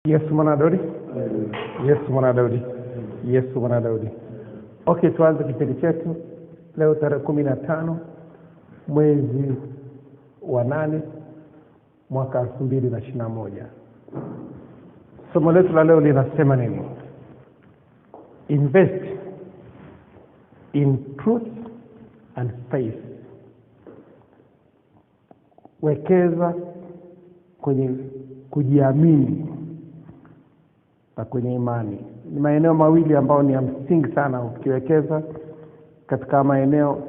Yesu mwana Daudi. Yesu mwana Daudi. Yesu mwana Daudi. Okay, tuanze kipindi chetu leo tarehe 15 mwezi wa 8 mwaka 2021. Somo letu la leo linasema nini? Invest in truth and faith. Wekeza kwenye kujiamini na kwenye imani. Ni maeneo mawili ambayo ni ya msingi sana. Ukiwekeza katika maeneo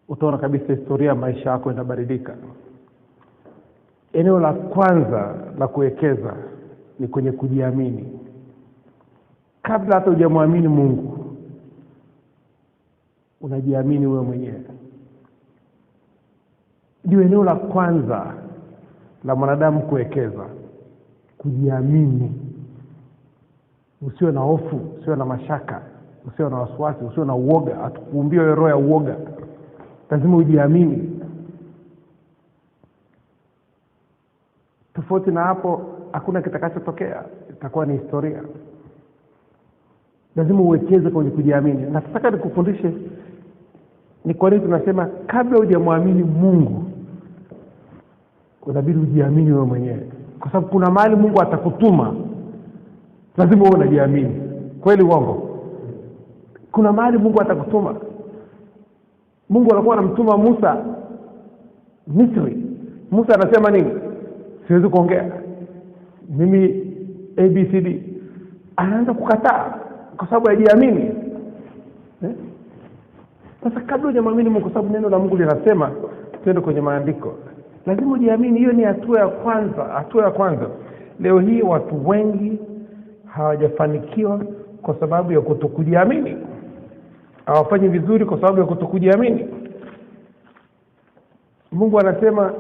utaona kabisa historia ya maisha yako inabadilika. Eneo la kwanza la kuwekeza ni kwenye kujiamini. Kabla hata hujamwamini Mungu, unajiamini wewe mwenyewe. Ndio eneo la kwanza la mwanadamu kuwekeza, kujiamini. Usiwe na hofu, usiwe na mashaka, usiwe na wasiwasi, usiwe na uoga. Hatukuumbia roho ya uoga. Lazima ujiamini. Tofauti na hapo hakuna kitakachotokea, itakuwa ni historia. Lazima uwekeze kwenye kujiamini. Na nataka nikufundishe ni kwa nini tunasema kabla hujamwamini Mungu unabidi ujiamini wewe mwenyewe. Kwa sababu kuna mahali Mungu atakutuma, lazima wewe unajiamini. Kweli uongo? Kuna mahali Mungu atakutuma. Mungu alikuwa anamtuma Musa Misri. Musa anasema nini? Siwezi kuongea mimi ABCD. Anaanza kukataa kwa sababu hajiamini. Sasa kabla hujamwamini Mungu, kwa sababu neno la Mungu linasema twende kwenye maandiko, lazima ujiamini. Hiyo ni hatua ya kwanza, hatua ya kwanza. Leo hii watu wengi hawajafanikiwa kwa sababu ya kutokujiamini. Hawafanyi vizuri kwa sababu ya kutokujiamini. Mungu anasema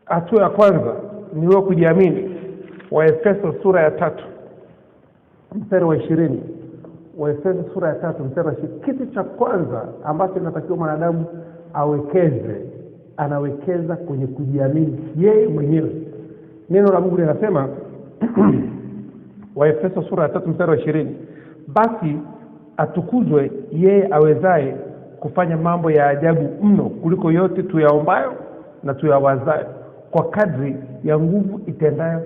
hatua ya kwanza ni wewe kujiamini. Waefeso sura ya 3 mstari wa 20. Waefeso sura ya 3 mstari wa 20. Kitu cha kwanza ambacho inatakiwa mwanadamu awekeze, anawekeza kwenye kujiamini yeye mwenyewe. Neno la Mungu linasema Waefeso sura ya 3 mstari wa 20, basi atukuzwe yeye awezaye kufanya mambo ya ajabu mno kuliko yote tuyaombayo na tuyawazayo, kwa kadri ya nguvu itendayo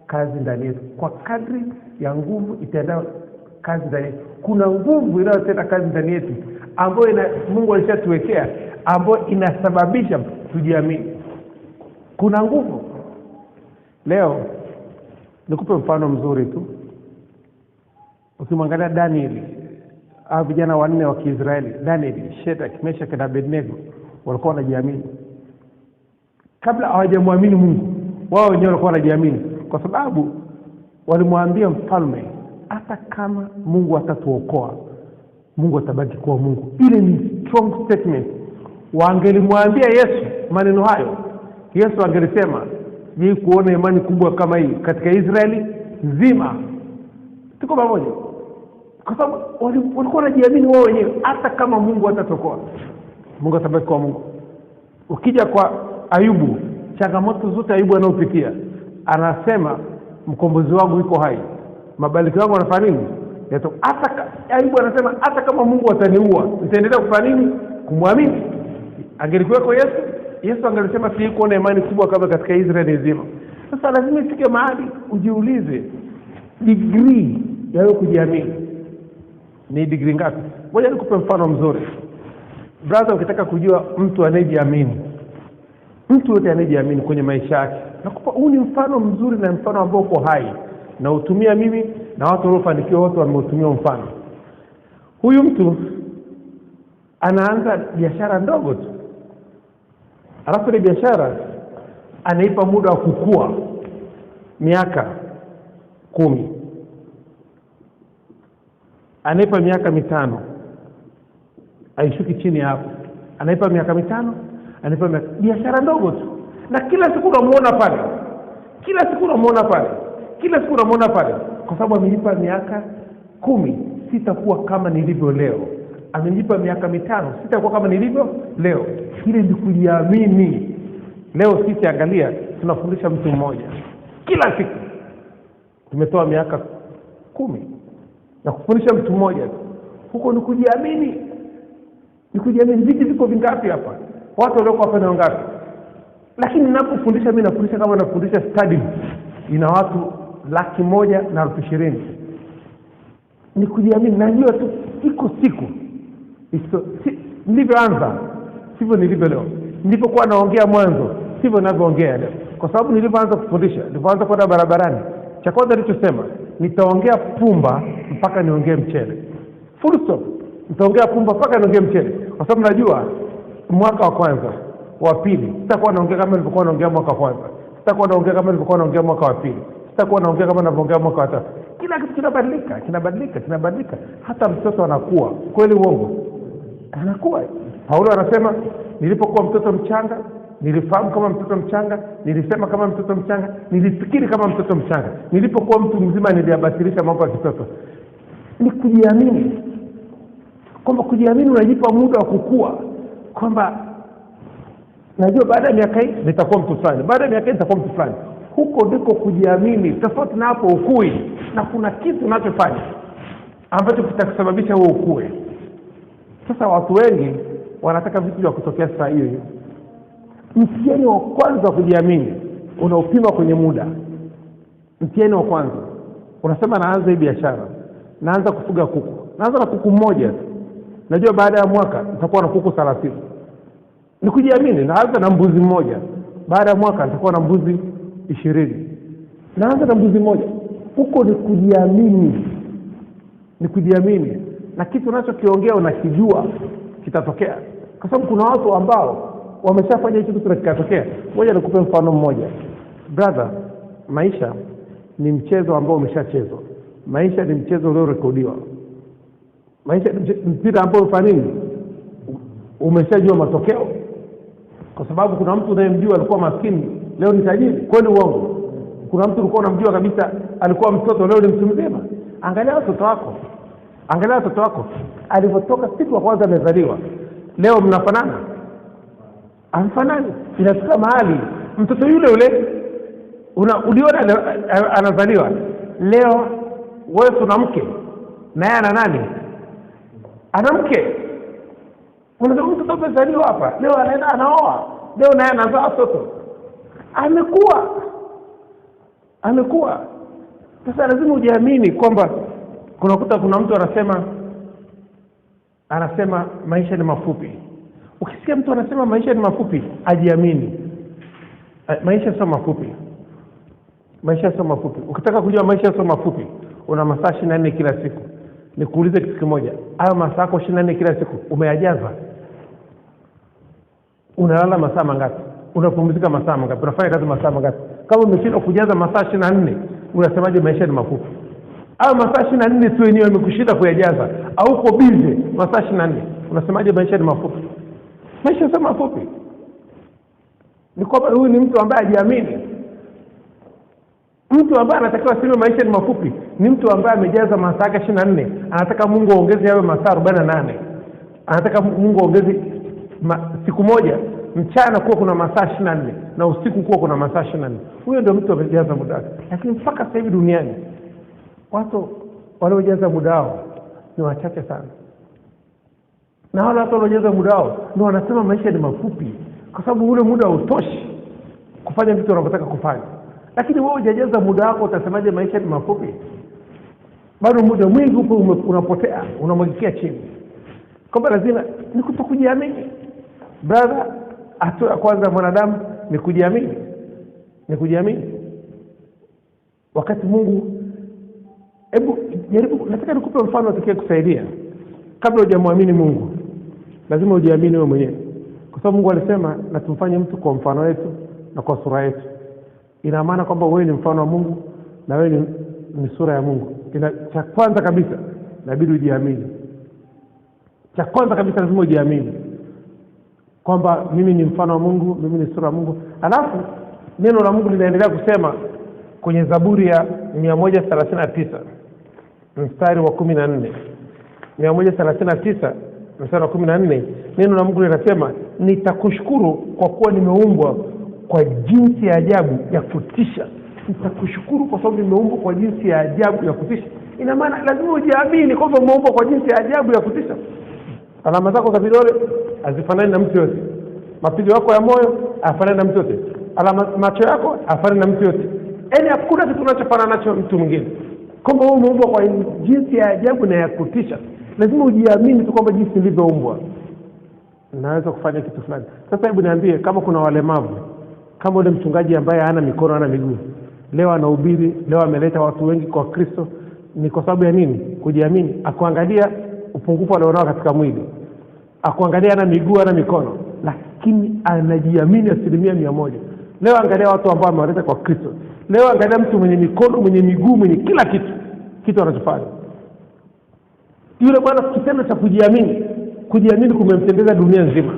kazi ndani yetu. Kwa kadri ya nguvu itendayo kazi ndani yetu. Kuna nguvu inayotenda kazi ndani yetu ambayo Mungu alishatuwekea, ambayo inasababisha tujiamini. Kuna nguvu. Leo nikupe mfano mzuri tu. Ukimwangalia Danieli, hao vijana wanne wa Kiisraeli, Danieli, Shadrach, Meshach na Abednego, walikuwa wanajiamini. Kabla hawajamwamini Mungu, wao wenyewe walikuwa wanajiamini, kwa sababu walimwambia mfalme, hata kama Mungu atatuokoa, Mungu atabaki kuwa Mungu. Ile ni strong statement. Wangelimwambia Yesu maneno hayo, Yesu angelisema, "Ni kuona imani kubwa kama hii katika Israeli nzima." Tuko pamoja? Kwa sababu walikuwa wanajiamini wao wenyewe, hata kama Mungu atatokoa, Mungu atabaki kuwa Mungu. Ukija kwa Ayubu, changamoto zote Ayubu anaopitia, anasema mkombozi wangu yuko hai. Mabadiliko yangu yanafanya nini? Hata Ayubu anasema hata kama Mungu ataniua, nitaendelea kufanya nini? Kumwamini. Angelikuwa Yesu, Yesu angelisema si kuona imani kubwa kama katika Israeli nzima. Sasa lazima ifike mahali ujiulize, degree ya wewe kujiamini ni degree ngapi? Ngoja nikupe mfano mzuri. Brother, ukitaka kujua mtu anayejiamini, mtu yote anayejiamini kwenye maisha yake, nakupa huu ni mfano mzuri na mfano ambao uko hai na utumia mimi na watu waliofanikiwa wote wameutumia mfano. Huyu mtu anaanza biashara ndogo tu, alafu ile biashara anaipa muda wa kukua miaka 10, anaipa miaka 5, aishuki chini hapo, anaipa miaka 5, anaipa biashara ndogo tu, na kila siku unamuona pale, kila siku unamuona pale, kila siku unamuona pale, kwa sababu amenipa miaka 10 sitakuwa kama nilivyo leo. Amenipa miaka 5 sitakuwa kama nilivyo leo. Ile ni kujiamini. Leo sisi angalia tunafundisha mtu mmoja. kila siku. Tumetoa miaka 10 na kufundisha mtu mmoja. Huko ni kujiamini. Ni kujiamini. Viti viko vingapi hapa? Watu walioko hapa ni wangapi? Lakini ninapofundisha mimi nafundisha kama nafundisha study ina watu 120,000. Ni kujiamini. Najua tu iko siku. Nilivyoanza sivyo nilivyo leo. Nilipokuwa naongea mwanzo sivyo ninavyoongea leo. Kwa sababu nilipoanza kufundisha, nilipoanza kwenda barabarani, cha kwanza nilichosema, nitaongea pumba mpaka niongee mchele. Full stop. Nitaongea pumba mpaka niongee mchele. Kwa sababu najua mwaka wa kwanza, wa pili, sitakuwa naongea kama nilivyokuwa naongea mwaka wa kwanza. Sitakuwa naongea kama nilivyokuwa naongea mwaka wa pili. Sitakuwa naongea kama ninavyoongea mwaka wa tatu. Kila kitu kinabadilika. Hata mtoto anakuwa. Kweli uongo? Anakuwa. Paulo anasema, nilipokuwa mtoto mchanga, nilifahamu kama mtoto mchanga, nilisema kama mtoto mchanga, nilifikiri kama mtoto mchanga. Nilipokuwa mtu mzima niliyabatilisha mambo ya kitoto. Ni kujiamini. Kwamba kujiamini unajipa muda wa kukua. Kwamba najua baada ya miaka hii nitakuwa mtu fulani. Baada ya miaka hii nitakuwa mtu fulani. Huko ndiko kujiamini. Tofauti na hapo ukui. Na kuna kitu unachofanya ambacho kitakusababisha wewe ukue. Sasa watu wengi wanataka vitu vya kutokea saa hiyo. Mtihani wa kwanza wa kujiamini unaupima kwenye muda. Mtihani wa kwanza unasema naanza hii biashara, naanza kufuga kuku, naanza na kuku mmoja. Najua baada ya mwaka nitakuwa na kuku 30. Ni kujiamini. Naanza na mbuzi mmoja, baada ya mwaka nitakuwa na mbuzi 20. Naanza na mbuzi mmoja. Huko ni kujiamini. Ni kujiamini. Na kitu unachokiongea unakijua kitatokea. Kwa sababu kuna watu ambao wameshafanya hicho kitu kikatokea. Ngoja nikupe mfano mmoja. Brother, maisha ni mchezo ambao umeshachezwa. Maisha ni mchezo uliorekodiwa. Maisha ni mpira ambao ufanya nini? Umeshajua matokeo. Kwa sababu kuna mtu unayemjua alikuwa maskini, leo ni tajiri. Kweli uongo? Kuna mtu ulikuwa unamjua kabisa alikuwa mtoto, leo ni mtu mzima. Angalia watoto wako. Angalia watoto wako. Alipotoka siku ya kwanza amezaliwa, leo mnafanana? Amfanani. Inafika mahali mtoto yule uliona anazaliwa leo, wewe una mke na yeye ana nani? Ana mke. Unasema mtoto amezaliwa hapa, leo anaenda anaoa, leo naye anazaa watoto. Amekuwa. Sasa lazima ujiamini kwamba kuna mtu anasema maisha ni mafupi. Ukisikia mtu anasema maisha ni mafupi, ajiamini. Maisha sio mafupi. Maisha sio mafupi. Ukitaka kujua maisha sio mafupi, una masaa 24 kila siku. Nikuulize kitu kimoja. Hayo masaa yako 24 kila siku umeyajaza? Unalala masaa mangapi? Unapumzika masaa mangapi? Unafanya kazi masaa mangapi? Kama umeshindwa kujaza masaa 24, unasemaje maisha ni mafupi? Hayo masaa 24 tu yenyewe yamekushinda kuyajaza, au uko busy masaa 24, unasemaje maisha ni mafupi? Maisha sio mafupi. Ni kwamba huyu ni mtu ambaye hajiamini. Mtu ambaye anatakiwa aseme maisha ni mafupi ni mtu ambaye amejaza masaa 24. Anataka Mungu aongeze yawe masaa 48. Anataka Mungu aongeze siku moja mchana kuwa kuna masaa 24 na usiku kuwa kuna masaa 24. Huyo ndio mtu amejaza muda wake. Lakini mpaka sasa hivi duniani watu waliojaza muda wao ni wachache sana. Na wale watu waliojaza muda wao ndio wanasema maisha ni mafupi, kwa sababu ule muda hautoshi kufanya vitu unavyotaka kufanya. Lakini wewe hujajaza muda wako, utasemaje maisha ni mafupi? Bado muda mwingi upo unapotea, unamwagikia chini. Kwamba lazima ni kutokujiamini. Brother, hatua ya kwanza mwanadamu ni kujiamini. Ni kujiamini. Wakati Mungu, nataka nikupe mfano utakaye kusaidia. Kabla hujamwamini Mungu, lazima ujiamini wewe mwenyewe. Kwa sababu Mungu alisema na tumfanye mtu kwa mfano wetu na kwa sura yetu. Ina maana kwamba wewe ni mfano wa Mungu na wewe ni sura ya Mungu. Cha kwanza kabisa inabidi ujiamini. Cha kwanza kabisa lazima ujiamini kwamba mimi ni mfano wa Mungu, mimi ni sura ya Mungu. Alafu neno la Mungu linaendelea kusema kwenye Zaburi ya 139 mstari wa 14. 139 mstari wa 14, neno la Mungu linasema, nitakushukuru kwa kuwa nimeumbwa kwa jinsi ya ajabu ya kutisha nitakushukuru kwa sababu nimeumbwa kwa jinsi ya ajabu ya kutisha. Ina maana lazima ujiamini kwamba umeumbwa kwa jinsi ya ajabu ya kutisha. Alama zako za vidole hazifanani na mtu yote. Mapigo yako ya moyo hayafanani na mtu yote. Alama macho yako hayafanani na mtu yote. Yaani hakuna kitu kinachofanana nacho mtu mwingine. Kwamba wewe umeumbwa kwa jinsi ya ajabu na ya kutisha. Lazima ujiamini tu kwamba jinsi ulivyoumbwa naweza kufanya kitu fulani. Sasa hebu niambie, kama kuna walemavu, kama yule mchungaji ambaye hana mikono hana miguu, leo anahubiri, leo ameleta watu wengi kwa Kristo, ni kwa sababu ya nini? Kujiamini. Akuangalia upungufu alionao katika mwili, akuangalia hana miguu hana mikono, lakini anajiamini 100%. Leo angalia watu ambao amewaleta kwa Kristo. Leo angalia mtu mwenye mikono, mwenye miguu, mwenye kila kitu anachofanya. Yule bwana kitendo cha kujiamini kumemtembeza dunia nzima.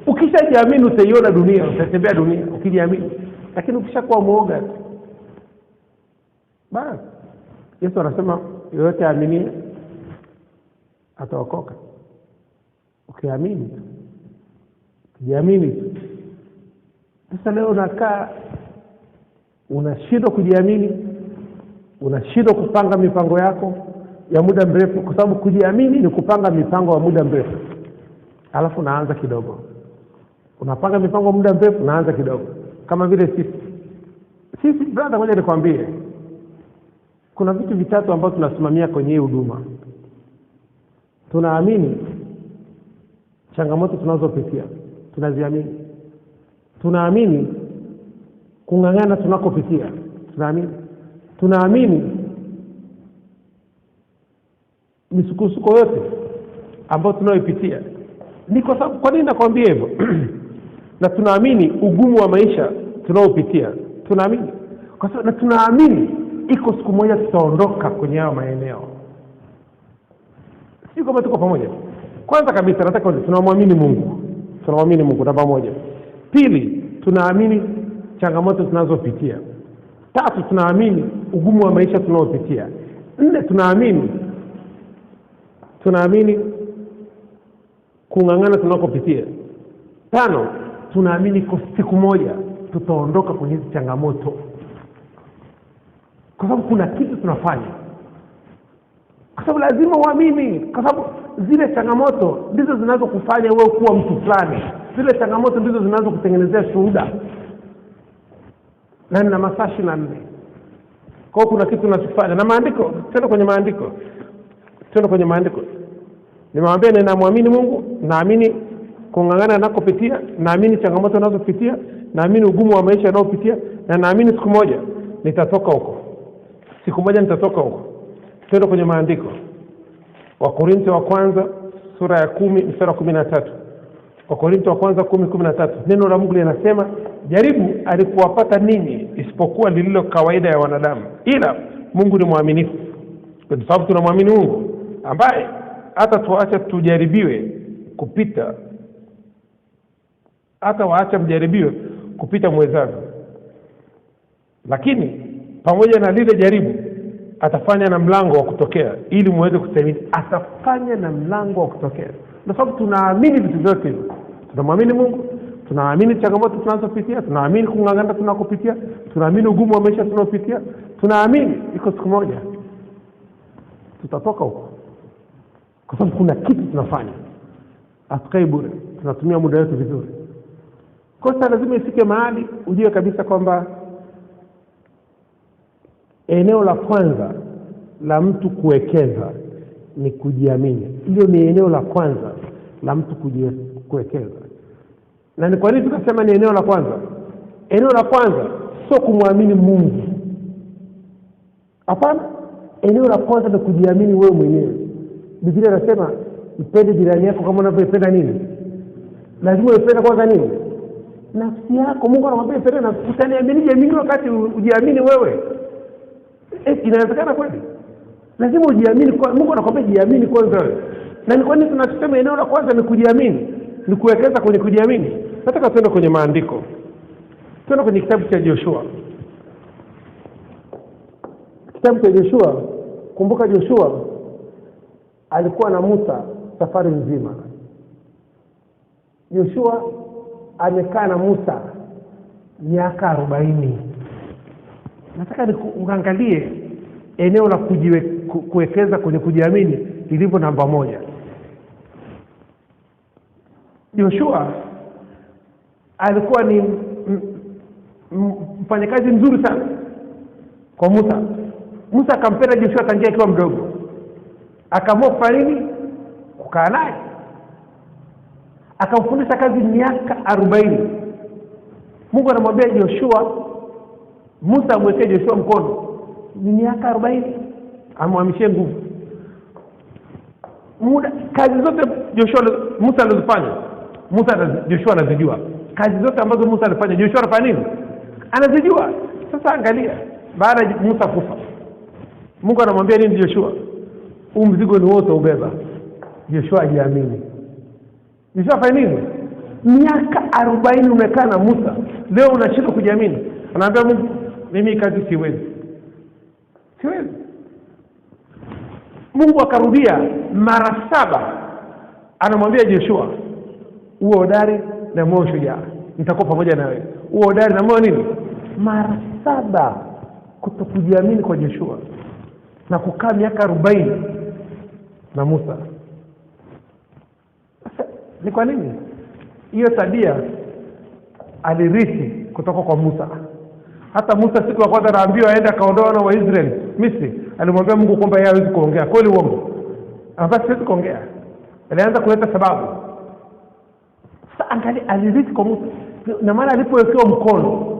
Ukishajiamini utaiona dunia, utatembea dunia ukijiamini. Lakini ukishakuwa muoga, basi Yesu anasema yote aaminie ataokoka. Ukiamini, kujiamini. Sasa leo unakaa unashindwa kujiamini, unashindwa kupanga mipango yako ya muda mrefu, kwa sababu kujiamini ni kupanga mipango ya muda mrefu. Alafu naanza kidogo. Unapanga mipango ya muda mrefu, naanza kidogo. Kama vile sisi brother, ngoja nikwambie. Kuna vitu vitatu ambavyo tunasimamia kwenye hii huduma. Tunaamini changamoto tunazopitia, tunaziamini. Tunaamini kung'ang'ana tunakopitia, tunaamini misukosuko yote ambayo tunayopitia. Ni kwa sababu, kwa nini nakwambia hivyo? Na tunaamini ugumu wa maisha tunaopitia, tunaamini. Kwa sababu na tunaamini iko siku moja tutaondoka kwenye hayo maeneo. Sio kama tuko pamoja. Kwanza kabisa nataka tunamwamini Mungu. Tunamwamini Mungu namba moja. Pili, tunaamini changamoto tunazopitia. Tatu, tunaamini ugumu wa maisha tunaopitia. Nne, tunaamini kung'ang'ana tunakopitia. Tano, tunaamini kwa siku moja tutaondoka kwenye hizo changamoto. Kwa sababu kuna kitu tunafanya. Kwa sababu lazima uamini, kwa sababu zile changamoto ndizo zinazokufanya wewe kuwa mtu fulani. Zile changamoto ndizo zinazokutengenezea shuhuda. Na masaa 24. Kwa kuna kitu tunachofanya. Na maandiko, twende kwenye maandiko. Nimewambia ninamwamini Mungu, naamini kung'ang'ana nakopitia, naamini changamoto nazopitia, naamini ugumu wa maisha naopitia, na naamini siku moja nitatoka huko. Twende kwenye maandiko. Wakorintho wa kwanza sura ya 10 mstari wa 13. Wakorintho wa kwanza 10:13. Neno la Mungu linasema, jaribu alikuwapata ninyi isipokuwa lililo kawaida ya wanadamu, ila Mungu ni mwaminifu. Kwa sababu tunamwamini Mungu ambaye hata tuacha tujaribiwe kupita, hata waacha mjaribiwe kupita mwezavyo, lakini pamoja na lile jaribu atafanya na mlango wa kutokea ili muweze kustahimili. Atafanya na mlango wa kutokea. Kwa sababu tunaamini vitu vyote hivyo. Tunamwamini Mungu, tunaamini changamoto tunazopitia, tunaamini kung'ang'ana tunakopitia, tunaamini ugumu wa maisha tunaopitia, tunaamini iko siku moja tutatoka huko. Kwa sababu kuna kitu tunafanya. Hatukai bure, tunatumia muda wetu vizuri. Kwa sababu lazima ifike mahali ujue kabisa kwamba eneo la kwanza la mtu kuwekeza ni kujiamini. Hilo ni eneo la kwanza la mtu kuwekeza. Na ni kwa nini tukasema ni eneo la kwanza? Eneo la kwanza sio kumwamini Mungu. Hapana, eneo la kwanza ni kujiamini wewe mwenyewe. Biblia inasema mpende jirani yako kama unavyopenda nini? Lazima upende kwanza nini? Nafsi yako. Mungu anakuambia pende na utaniaminije mimi wakati ujiamini wewe? Inawezekana kweli? Lazima ujiamini kwa Mungu anakuambia jiamini kwanza wewe. Na ni kwa nini tunasema eneo la kwanza ni kujiamini? Ni kuwekeza kwenye kujiamini. Nataka tuende kwenye maandiko. Tuende kwenye kitabu cha Joshua. Kitabu cha Joshua, kumbuka Joshua alikuwa na Musa safari nzima. Joshua amekaa na Musa miaka 40. Nataka uangalie eneo la kuwekeza kwenye kujiamini lilivyo namba 1. Joshua alikuwa ni mfanyakazi mzuri sana kwa Musa. Musa akampenda Joshua tangia akiwa mdogo, akaamua kufanya nini? Kukaa naye, akamfundisha kazi miaka 40. Mungu anamwambia Joshua, Musa amwekee Joshua mkono, ni miaka 40, amhamishie nguvu. Kazi zote Musa alizofanya, Joshua anazijua. Kazi zote ambazo Musa alifanya, Joshua anafanya nini? Anazijua. Sasa angalia, baada ya Musa kufa, Mungu anamwambia nini Joshua? Huu mzigo ni wote ubeba. Joshua ajiamini. Joshua afanya nini? Miaka 40 umekaa na Musa, leo unashindwa kujiamini. Anaambia Mungu, mimi kazi siwezi. Mungu akarudia mara 7, anamwambia Joshua, uwe hodari na moyo shujaa, nitakuwa pamoja nawe. Uwe hodari na moyo nini? Mara 7 kutokujiamini kwa Joshua na kukaa miaka 40 na Musa. Sasa ni kwa nini? Hiyo tabia alirithi kutoka kwa Musa. Hata Musa siku ya kwanza anaambiwa aende akaondoa na Waisraeli Misri, alimwambia Mungu kwamba yeye hawezi kuongea. Kweli uongo? Anataka siwezi kuongea. Alianza kuleta sababu. Sasa angalia, alirithi kwa Musa. Na maana alipowekewa mkono,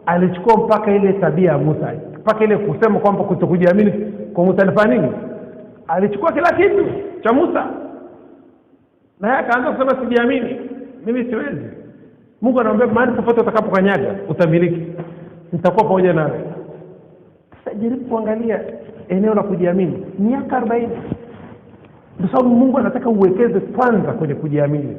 alichukua mpaka ile tabia ya Musa, mpaka ile kusema kwamba kutokujiamini kwa Musa. Alifanya nini? Alichukua kila kitu cha Musa, na yeye akaanza kusema sijiamini, mimi siwezi. Mungu anamwambia mahali popote utakapokanyaga utamiliki, nitakuwa pamoja nawe. Sasa jaribu kuangalia eneo la kujiamini, miaka 40. Kwa sababu Mungu anataka uwekeze kwanza kwenye kujiamini.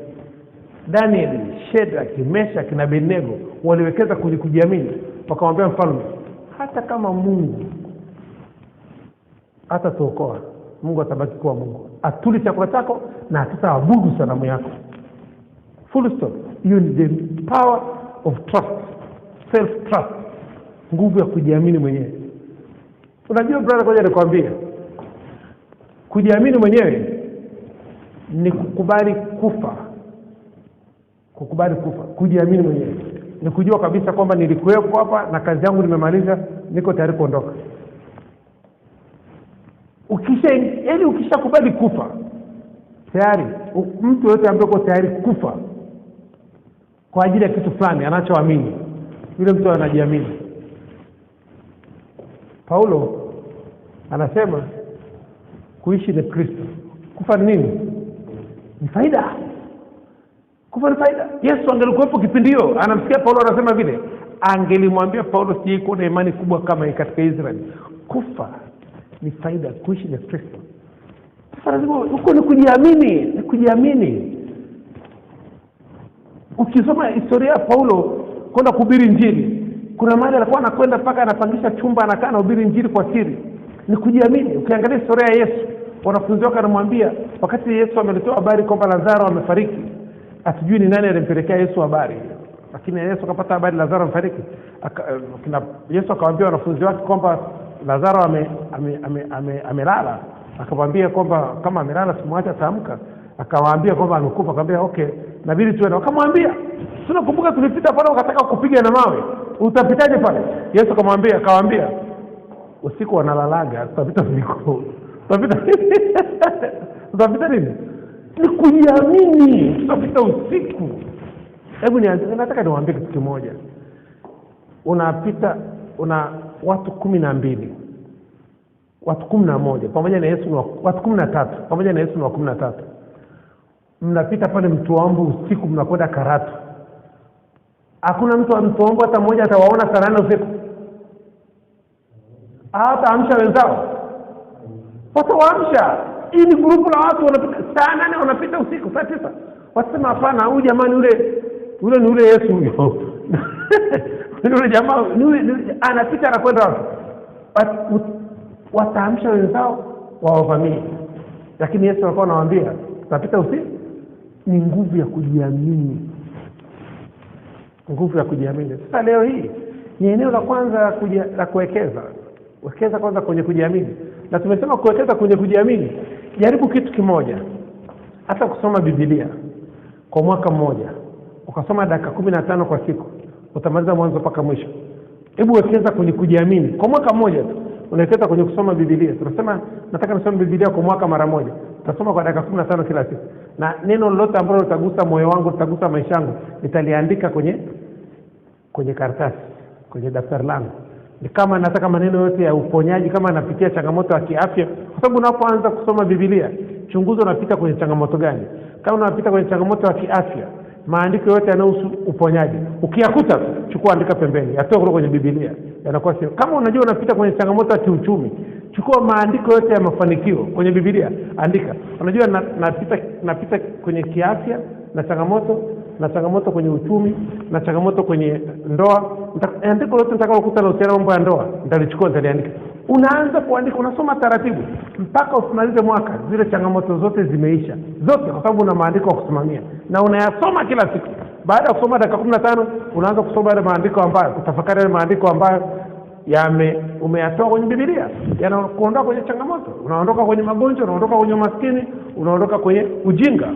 Daniel, Shadrach, Meshach na Abednego waliwekeza kwenye kujiamini. Wakamwambia mfalme, hata kama Mungu atatuokoa, Mungu atabaki kuwa Mungu. Atuli chakula chako na hatutaabudu sanamu yako. Full stop. You need the power of trust, self trust, nguvu ya kujiamini mwenyewe. Unajua brother, ngoja nikwambie, kujiamini mwenyewe ni kukubali kufa. Kujiamini mwenyewe ni kujua kabisa kwamba nilikuwepo hapa na kazi yangu nimemaliza, niko tayari kuondoka. Ukishakubali kufa tayari, mtu yote ambaye yuko tayari kufa kwa ajili ya kitu fulani anachoamini, yule mtu anajiamini. Paulo anasema kuishi ni Kristo, kufa ni nini? Ni faida. Kufa ni faida. Yesu angelikuwepo kipindi hiyo, anamsikia Paulo anasema vile, angelimwambia Paulo, sije kuwa na imani kubwa kama katika Israeli. Kufa ni faida, kuishi ni Kristo. Sasa lazima uko ni kujiamini. Ukisoma historia ya Paulo kwenda kuhubiri Injili, kuna mahali alikuwa anakwenda mpaka anapangisha chumba anakaa na kuhubiri Injili kwa siri. Ni kujiamini. Ukiangalia historia ya Yesu, wanafunzi wake anamwambia, wakati Yesu ameletoa habari kwamba Lazaro amefariki, atujui ni nani alimpelekea Yesu habari, lakini Yesu akapata habari Lazaro amefariki. Yesu akamwambia wanafunzi wake kwamba Lazaro amelala. Akamwambia kwamba kama amelala simwache ataamka. Akamwambia kwamba amekufa. Akamwambia okay, nabidi tuende. Akamwambia, tunakumbuka tulipita pale wakataka kupiga na mawe, utapitaje pale? Yesu akamwambia usiku wanalalaga, tutapita usiku. Tutapita nini? Ni kujiamini, tutapita usiku. Hebu nataka niwaambie kitu kimoja. Una watu 12, watu 11 pamoja na Yesu, watu 13 pamoja na Yesu, ni 13. Mnapita pale Mtoambu usiku, mnakwenda Karatu. Hakuna mtu wa Mtoambu hata mmoja atawaona saa 8 usiku. Hata amsha wenzao, watawaamsha. Hii ni grupu la watu wanapita saa 8, wanapita usiku saa 9. Wasema hapana, huyu jamani yule ni yule Yesu huyo. Yule jamaa anapita anakwenda wapi? Wataamsha wenzao wawavamie. Lakini Yesu alikuwa anawaambia tutapita usiku. Ni nguvu ya kujiamini. nguvu ya kujiamini. Sasa leo hii ni eneo la kwanza la kuwekeza. Wekeza kwanza kwenye kujiamini. Na tumesema kuwekeza kwenye kujiamini, jaribu kitu kimoja. Hata kusoma Biblia kwa mwaka mmoja, ukasoma dakika 15 kwa siku, utamaliza mwanzo mpaka mwisho. Hebu wekeza kwenye kujiamini kwa mwaka mmoja tu. Unawekeza kwenye kusoma Biblia. Tunasema nataka nisome Biblia kwa mwaka mara moja. Utasoma kwa dakika 15 kila siku. Na neno lolote ambalo litagusa moyo wangu, litagusa maisha yangu, nitaliandika kwenye karatasi, kwenye daftari langu. Ni kama nataka maneno yote ya uponyaji, kama napitia changamoto ya kiafya, kwa sababu unapoanza kusoma Biblia, chunguza unapita kwenye changamoto gani. Kama unapita kwenye changamoto ya kiafya, maandiko yote yanayohusu uponyaji, ukiyakuta chukua, andika pembeni, yatoe kutoka kwenye Biblia. Yanakuwa sio. Kama unajua unapita kwenye changamoto ya kiuchumi, chukua maandiko yote ya mafanikio kwenye Biblia, andika. Unajua napita kwenye kiafya na changamoto kwenye uchumi na changamoto kwenye ndoa, andiko lote nitakalokuta na uhusiano mambo ya ndoa nitalichukua, nitaliandika. Unaanza kuandika, unasoma taratibu mpaka usimalize mwaka, zile changamoto zote zimeisha zote, kwa sababu una maandiko ya kusimamia na unayasoma kila siku. Baada ya kusoma dakika 15 unaanza kusoma yale maandiko ambayo, kutafakari yale maandiko ambayo umeyatoa kwenye Biblia, yanakuondoa kwenye changamoto, unaondoka kwenye magonjwa, unaondoka kwenye umaskini, unaondoka kwenye ujinga,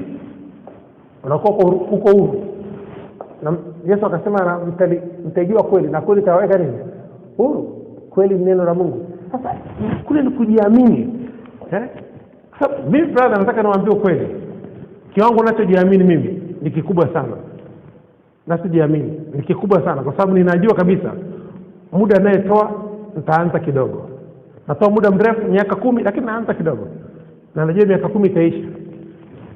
unakuwa uko huru. Na Yesu akasema mtajua kweli na kweli itawaweka nini? Huru. Kweli ni neno la Mungu. Sasa kule ni kujiamini. Sasa mimi brother, nataka niwaambie kweli. Kiwango ninachojiamini mimi ni kikubwa sana. Nasijiamini ni kikubwa sana kwa sababu ninajua kabisa muda ninayetoa nitaanza kidogo. Natoa muda mrefu miaka 10, lakini naanza kidogo. Na najua miaka 10 itaisha.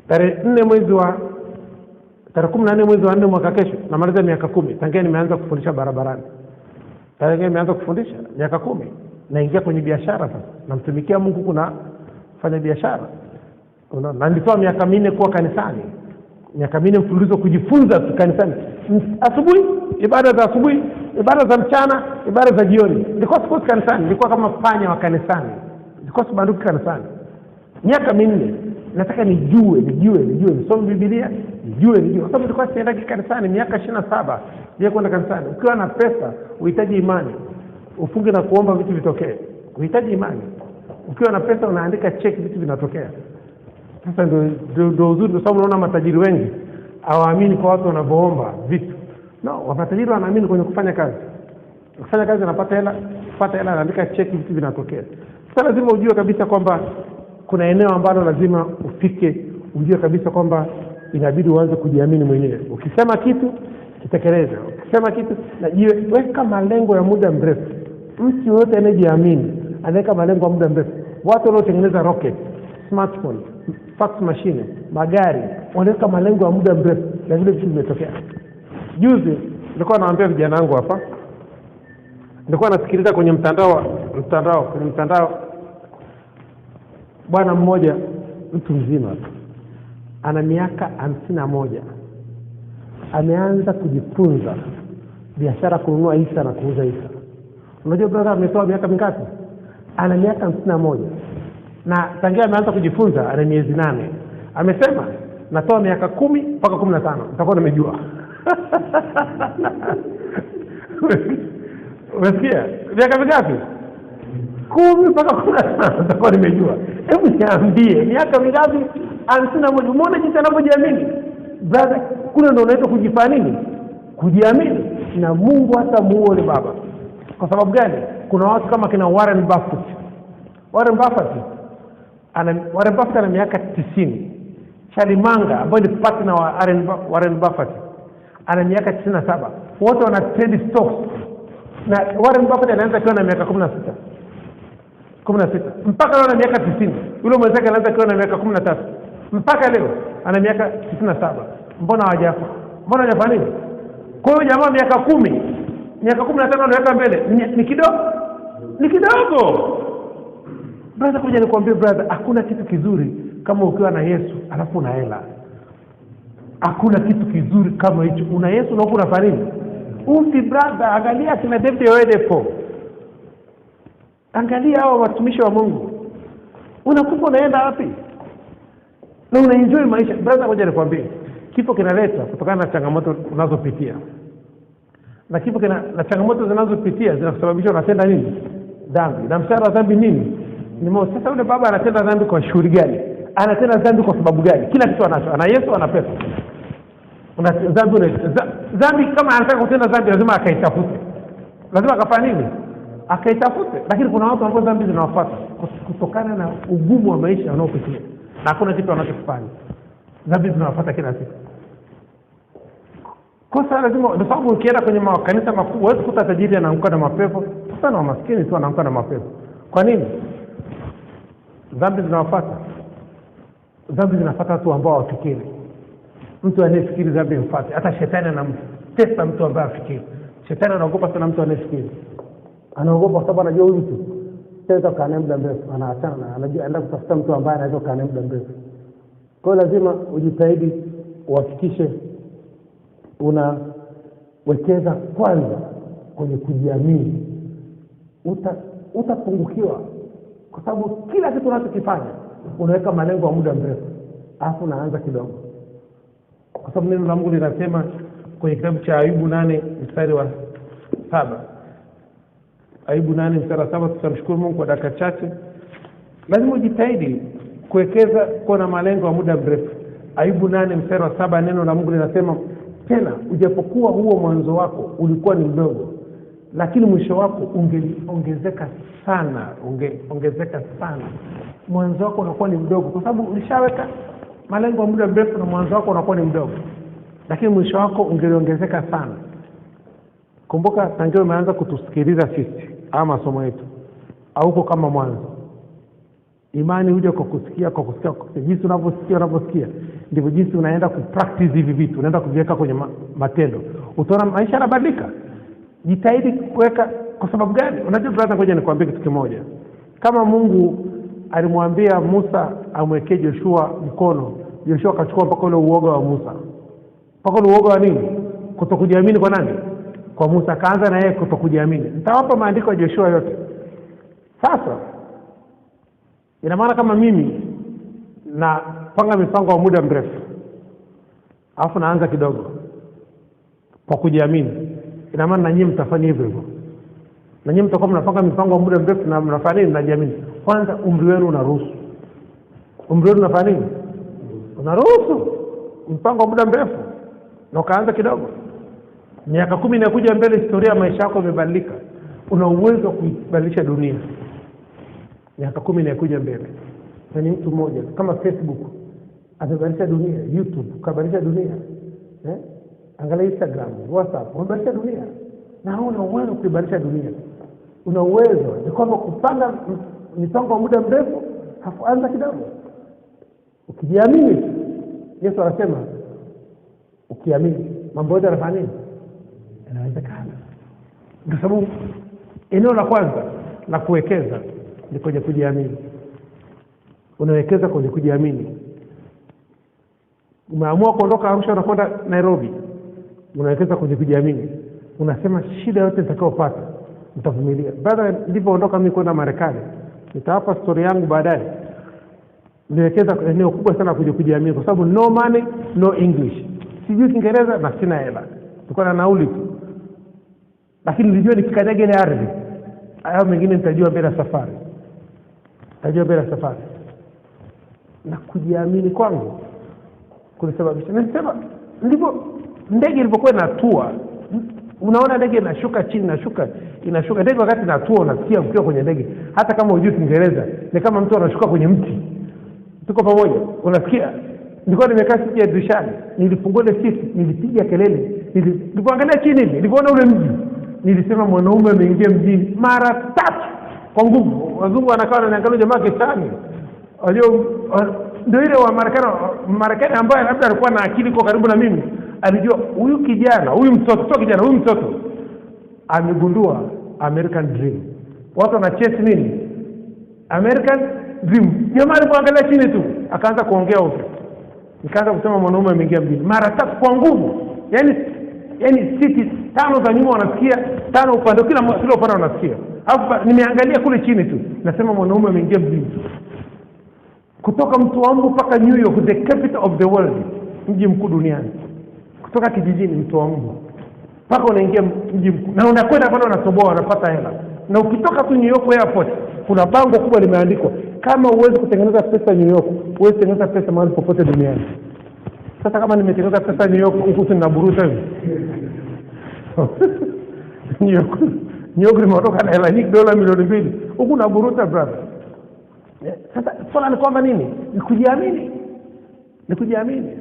Tarehe 14 mwezi wa 4 mwaka kesho namaliza miaka 10 tangia nimeanza kufundisha barabarani. Tangia nimeanza kufundisha miaka 10, naingia kwenye biashara sasa. Namtumikia Mungu, kuna fanya biashara. Na nilitoa miaka 4 kuwa kanisani. Miaka 4 mfululizo kujifunza kanisani. Asubuhi ibada za asubuhi, ibada za mchana, ibada za jioni. Nilikuwa sikosi kanisani, nilikuwa kama panya wa kanisani. Nilikuwa sibanduki kanisani. Miaka 4 nataka nijue, nisome Biblia, nijue. Kwa sababu nilikuwa sienda kanisani miaka 27. Je, kwenda kanisani? Ukiwa na pesa, uhitaji imani. Ufunge na kuomba vitu vitokee. Uhitaji imani. Ukiwa na pesa unaandika check, vitu vinatokea. Sasa ndio uzuri, kwa sababu unaona matajiri wengi hawaamini kwa watu wanavyoomba vitu. No, matajiri wanaamini kwenye kufanya kazi. Kufanya kazi anapata hela, kupata hela anaandika check, vitu vinatokea. Sasa lazima ujue kabisa kwamba kuna eneo ambalo lazima ufike, ujue kabisa kwamba inabidi uanze kujiamini mwenyewe. Ukisema kitu, kitekeleza. Ukisema kitu, weka malengo ya muda mrefu. Mtu yote anayejiamini anaweka malengo ya muda mrefu. Watu wanaotengeneza rocket, smartphone, fax machine, magari, wanaweka malengo ya muda mrefu na vile vitu vimetokea. Juzi nilikuwa naambia vijana wangu hapa, nilikuwa nasikiliza kwenye mtandao bwana mmoja, mtu mzima, ana miaka 51, ameanza kujifunza biashara, kununua hisa na kuuza hisa. Unajua brother, ametoa miaka mingapi? Ana miaka 51. Na tangia ameanza kujifunza ana miezi 8. Amesema natoa miaka 10 mpaka 15 nitakuwa nimejua. Unasikia? Miaka mingapi? 10 mpaka 15 nitakuwa nimejua. Hebu niambie, miaka mingapi? 51. Umeona jinsi anavyojiamini? Brother, kuna ndio unaitwa kujifanya nini? Kujiamini. Na Mungu hata muone baba. Kwa sababu gani? Kuna watu kama kina Warren Buffett. Warren Buffett ana miaka 90. Charlie Munger ambaye ni partner wa Warren Buffett ana miaka 97. Wote wana trade stocks. Na Warren Buffett anaanza akiwa na miaka 16 mpaka leo ana miaka 90. Yule mwenzake anaanza akiwa na miaka 13 mpaka leo ana miaka 97. Mbona hawajafa? Mbona hajafanya nini? Kwa hiyo jamaa miaka 10, miaka 15 anaweka mbele. Ni kidogo. Brother, kuja nikwambie brother, hakuna kitu kizuri kama ukiwa na Yesu alafu una hela. Hakuna kitu kizuri kama hicho. Una Yesu na uko unafanya nini? Ufi brother, angalia kina David Oyedepo. Angalia hao watumishi wa Mungu. Unakufa unaenda wapi? Na unaenjoy maisha. Brother, kuja nikwambie, kifo kinaletwa kutokana na changamoto unazopitia. na kifo na changamoto zinazopitia zinasababisha unatenda nini? Dhambi. Na mshahara wa dhambi nini? Ni mauti. Sasa yule baba anatenda dhambi kwa shughuli gani? Anatenda dhambi kwa sababu gani? Kila kitu anacho. Ana Yesu, ana pesa. Dhambi kama anataka kutenda dhambi lazima akaitafute. Lazima akafanya nini? Akaitafute. Lakini kuna watu ambao dhambi zinawafuata kutokana na ugumu wa maisha wanaopitia. Na hakuna kitu wanachofanya. Dhambi zinawafuata kila siku. Kosa lazima, kwa sababu ukienda kwenye makanisa makubwa wewe kukuta tajiri anaanguka na mapepo, sana wa maskini tu anaanguka na mapepo. Kwa nini? Dhambi zinawafuata. Dhambi zinafuata watu ambao hawafikiri. Mtu anayefikiri dhambi mfuate. Hata shetani anamtesa mtu ambaye afikiri. Shetani anaogopa sana mtu anayefikiri. Anaogopa kwa sababu anajua huyu mtu sasa kana muda mrefu, anaachana, anajua anaenda kutafuta mtu ambaye anaweza kana muda mrefu. Kwa hiyo lazima ujitahidi uhakikishe unawekeza kwanza kwenye kujiamini. Utapungukiwa kwa sababu kila kitu unachokifanya unaweka malengo ya muda mrefu, alafu unaanza kidogo. Kwa sababu neno la Mungu linasema kwenye kitabu cha Ayubu 8 mstari wa 7. Ayubu 8 mstari wa 7, tutamshukuru Mungu kwa dakika chache. Lazima ujitahidi kuwekeza kwa na malengo ya muda mrefu. Ayubu 8 mstari wa 7, neno la Mungu linasema tena, ujapokuwa huo mwanzo wako ulikuwa ni mdogo, lakini mwisho wako ungeongezeka sana, ongezeka sana. Mwanzo wako unakuwa ni mdogo kwa sababu ulishaweka malengo ya muda mrefu, na mwanzo wako unakuwa ni mdogo, lakini mwisho wako ungeongezeka sana. Kumbuka tangu umeanza kutusikiliza sisi ama masomo yetu, hauko kama mwanzo. Imani huja kwa kusikia, jinsi unavyosikia ndivyo jinsi unaenda kupractice hivi vitu, unaenda kuviweka kwenye matendo. Utaona maisha yanabadilika. Jitahidi kuweka. Kwa sababu gani? Unajua brother, ngoja nikwambie kitu kimoja. Kama Mungu alimwambia Musa amwekee Joshua mkono, Joshua akachukua mpaka ule uoga wa Musa. Mpaka ule uoga wa nini? Kutokujiamini kwa nani? Kwa Musa. Kaanza na yeye kutokujiamini. Nitawapa maandiko ya Joshua yote. Sasa ina maana kama mimi na panga mipango wa muda mrefu, alafu naanza kidogo kwa kujiamini, ina maana na nyinyi mtafanya hivyo hivyo. Na nyinyi mtakuwa mnapanga mipango wa muda mrefu na mnafanya nini? Mnajiamini. Kwanza umri wenu unaruhusu. Umri wenu unafanya nini? Unaruhusu mpango wa muda mrefu. Na ukaanza kidogo. Miaka 10 inakuja mbele, historia ya maisha yako imebadilika. Una uwezo wa kubadilisha dunia. Miaka 10 inakuja mbele. Na ni mtu mmoja kama Facebook atabadilisha dunia, YouTube kabadilisha dunia. Angalia Instagram, WhatsApp, unabadilisha dunia. Na una uwezo kubadilisha dunia. Una uwezo ni kwamba kupanga mipango ya muda mrefu, anza kidogo. Ukijiamini, Yesu anasema ukiamini mambo yote yanafanya nini? Yanawezekana. Kwa sababu eneo la kwanza la kuwekeza ni kwenye kujiamini. Unawekeza kwenye kujiamini. Umeamua kuondoka Arusha na kwenda Nairobi, unawekeza kwenye kujiamini. Unasema shida yote nitakayopata nitavumilia. Baada nilipoondoka mimi kwenda Marekani, nitawapa story yangu baadaye. Niwekeza eneo kubwa sana kwenye kujiamini kwa sababu no money, no English. Sijui Kiingereza na sina hela. Tulikuwa na nauli tu. Lakini nilijua nikikanyaga ile ardhi, hayo mengine nitajua mbele ya safari. Na kujiamini kwangu kulisababisha. Nasema ndipo ndege ilipokuwa inatua, unaona ndege inashuka chini, inashuka. Ndege wakati inatua unasikia ukiwa kwenye ndege, hata kama hujui Kiingereza, ni kama mtu anashuka kwenye mti. Tuko pamoja, unasikia? Nilikuwa nimekaa sisi ya dirishani, nilifungua ile sisi, nilipiga kelele. Nilipoangalia chini hivi, nilipoona ule mji, nilisema mwanaume ameingia mjini mara 3 kwa nguvu. Wazungu wanakaa wananiangalia jamaa kitani. Ndio ile wa Marekani ambaye labda alikuwa na akili kwa karibu na mimi, alijua huyu kijana, huyu mtoto amegundua American Dream. Watu wana chase nini? American Dream. Jamaa alipoangalia chini tu akaanza kuongea huko. Nikaanza kusema mwanaume ameingia mjini mara 3 kwa nguvu. Yaani city 5 za nyuma wanasikia, 5 upande, kila upande wanasikia. Hapo nimeangalia kule chini tu, nasema mwanaume ameingia mjini. Kutoka Mtwambu mpaka New York, the capital of the world, mji mkuu duniani. Kutoka kijijini Mtwambu mpaka unaingia mji mkuu, na unakwenda pale unatoboa, unapata hela. Na ukitoka tu New York airport kuna bango kubwa limeandikwa, kama uwezi kutengeneza pesa New York, uwezi kutengeneza pesa mahali popote duniani. Sasa kama nimetengeneza pesa New York, huku tunaburuta hivi New York nimetoka na hela nyingi, dola milioni 2, huku naburuta brother. Sasa swala ni kwamba nini? Ni kujiamini.